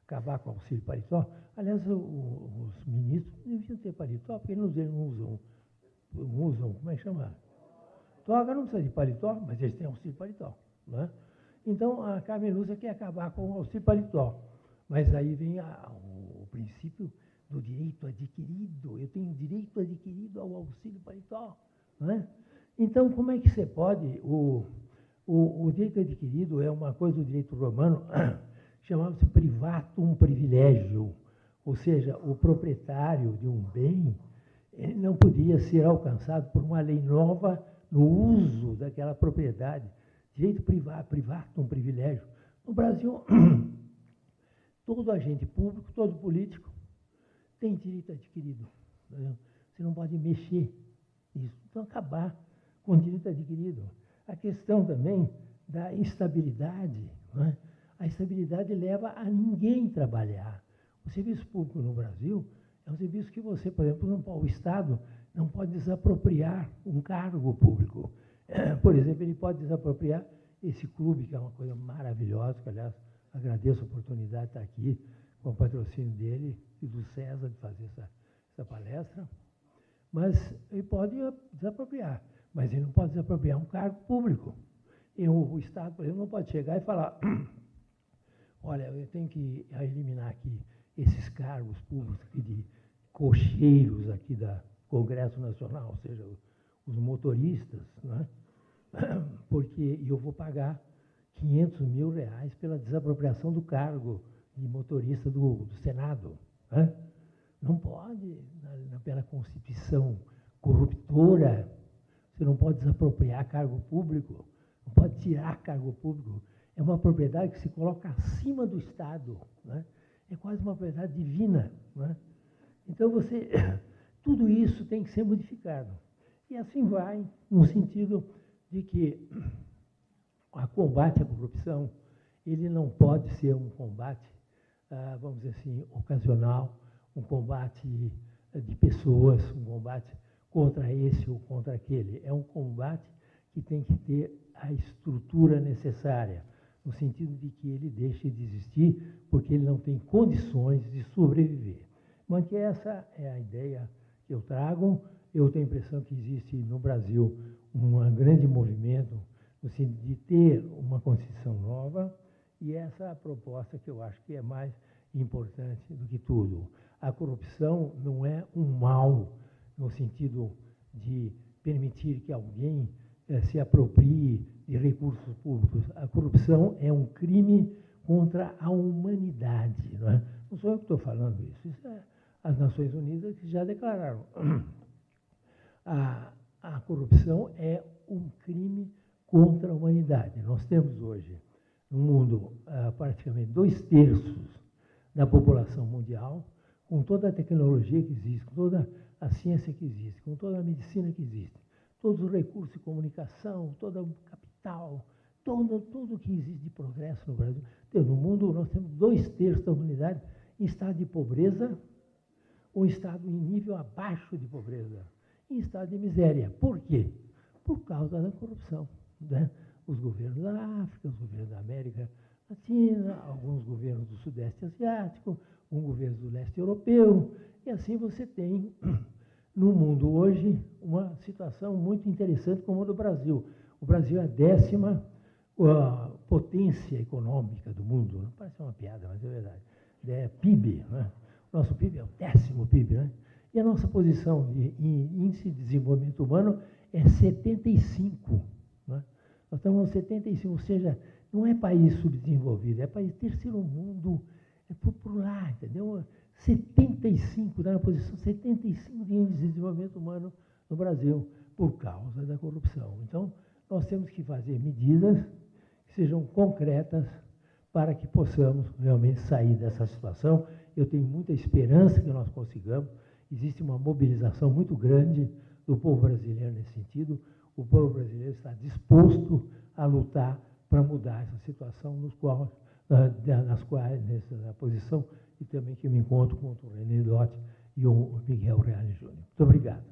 acabar com o auxílio paletó. Aliás, os ministros deviam ter paletó, porque eles não usam, como é que chama? Toga não precisa de paletó, mas eles têm auxílio paletó. Né? Então, a Carmen Lúcia quer acabar com o auxílio paletó. Mas aí vem o princípio do direito adquirido. Eu tenho direito adquirido ao auxílio paletó. Né? Então, como é que você pode... O direito adquirido é uma coisa do direito romano, chamava-se privatum privilégio, ou seja, o proprietário de um bem ele não podia ser alcançado por uma lei nova no uso daquela propriedade. Direito privado, privatum privilégio. No Brasil, todo agente público, todo político tem direito adquirido. Entendeu? Você não pode mexer nisso. Então, acabar com o direito adquirido. A questão também da estabilidade. Né? A estabilidade leva a ninguém trabalhar. O serviço público no Brasil é um serviço que você, por exemplo, o Estado não pode desapropriar um cargo público. Por exemplo, ele pode desapropriar esse clube, que é uma coisa maravilhosa, que, aliás, agradeço a oportunidade de estar aqui com o patrocínio dele e do César de fazer essa palestra, mas ele pode desapropriar. mas ele não pode desapropriar um cargo público. O Estado, por exemplo, não pode chegar e falar, olha, eu tenho que eliminar aqui esses cargos públicos aqui de cocheiros aqui da Congresso Nacional, ou seja, os motoristas, né? Porque eu vou pagar R$500 mil pela desapropriação do cargo de motorista do Senado. Né? Não pode, pela Constituição corruptora, você não pode desapropriar cargo público, não pode tirar cargo público. É uma propriedade que se coloca acima do Estado. Né? É quase uma propriedade divina. Né? Então, tudo isso tem que ser modificado. E assim vai, no sentido de que o combate à corrupção, ele não pode ser um combate, vamos dizer assim, ocasional, um combate de pessoas, um combate contra esse ou contra aquele. É um combate que tem que ter a estrutura necessária, no sentido de que ele deixe de existir porque ele não tem condições de sobreviver. Mas que essa é a ideia que eu trago. Eu tenho a impressão que existe no Brasil um grande movimento no sentido de ter uma Constituição nova, e essa é a proposta que eu acho que é mais importante do que tudo. A corrupção não é um mal no sentido de permitir que alguém se aproprie de recursos públicos. A corrupção é um crime contra a humanidade. Não é? Não sou eu que estou falando isso, isso é as Nações Unidas que já declararam. A corrupção é um crime contra a humanidade. Nós temos hoje, no mundo, praticamente 2/3 da população mundial, com toda a tecnologia que existe, com toda a ciência que existe, com toda a medicina que existe, todos os recursos de comunicação, todo o capital, tudo que existe de progresso no Brasil. Então, no mundo, nós temos 2/3 da humanidade em estado de pobreza ou em estado em nível abaixo de pobreza, em estado de miséria. Por quê? Por causa da corrupção. Né? Os governos da África, os governos da América Latina, alguns governos do Sudeste Asiático, um governo do Leste Europeu, e assim você tem, no mundo hoje, uma situação muito interessante como a do Brasil. O Brasil é a 10ª potência econômica do mundo. Não parece uma piada, mas é verdade. É PIB, né? Nosso PIB é o 10º PIB, né? E a nossa posição em índice de desenvolvimento humano é 75. Né? Nós estamos no 75, ou seja, não é país subdesenvolvido, é país terceiro mundo, é por lá, entendeu? 75, está na posição 75 de índice de desenvolvimento humano no Brasil, por causa da corrupção. Então, nós temos que fazer medidas que sejam concretas para que possamos realmente sair dessa situação. Eu tenho muita esperança que nós consigamos. Existe uma mobilização muito grande do povo brasileiro nesse sentido. O povo brasileiro está disposto a lutar para mudar essa situação, nas quais, nessa posição, e também que eu me encontro com o René Dotti e o Miguel Reale Júnior. Muito obrigado.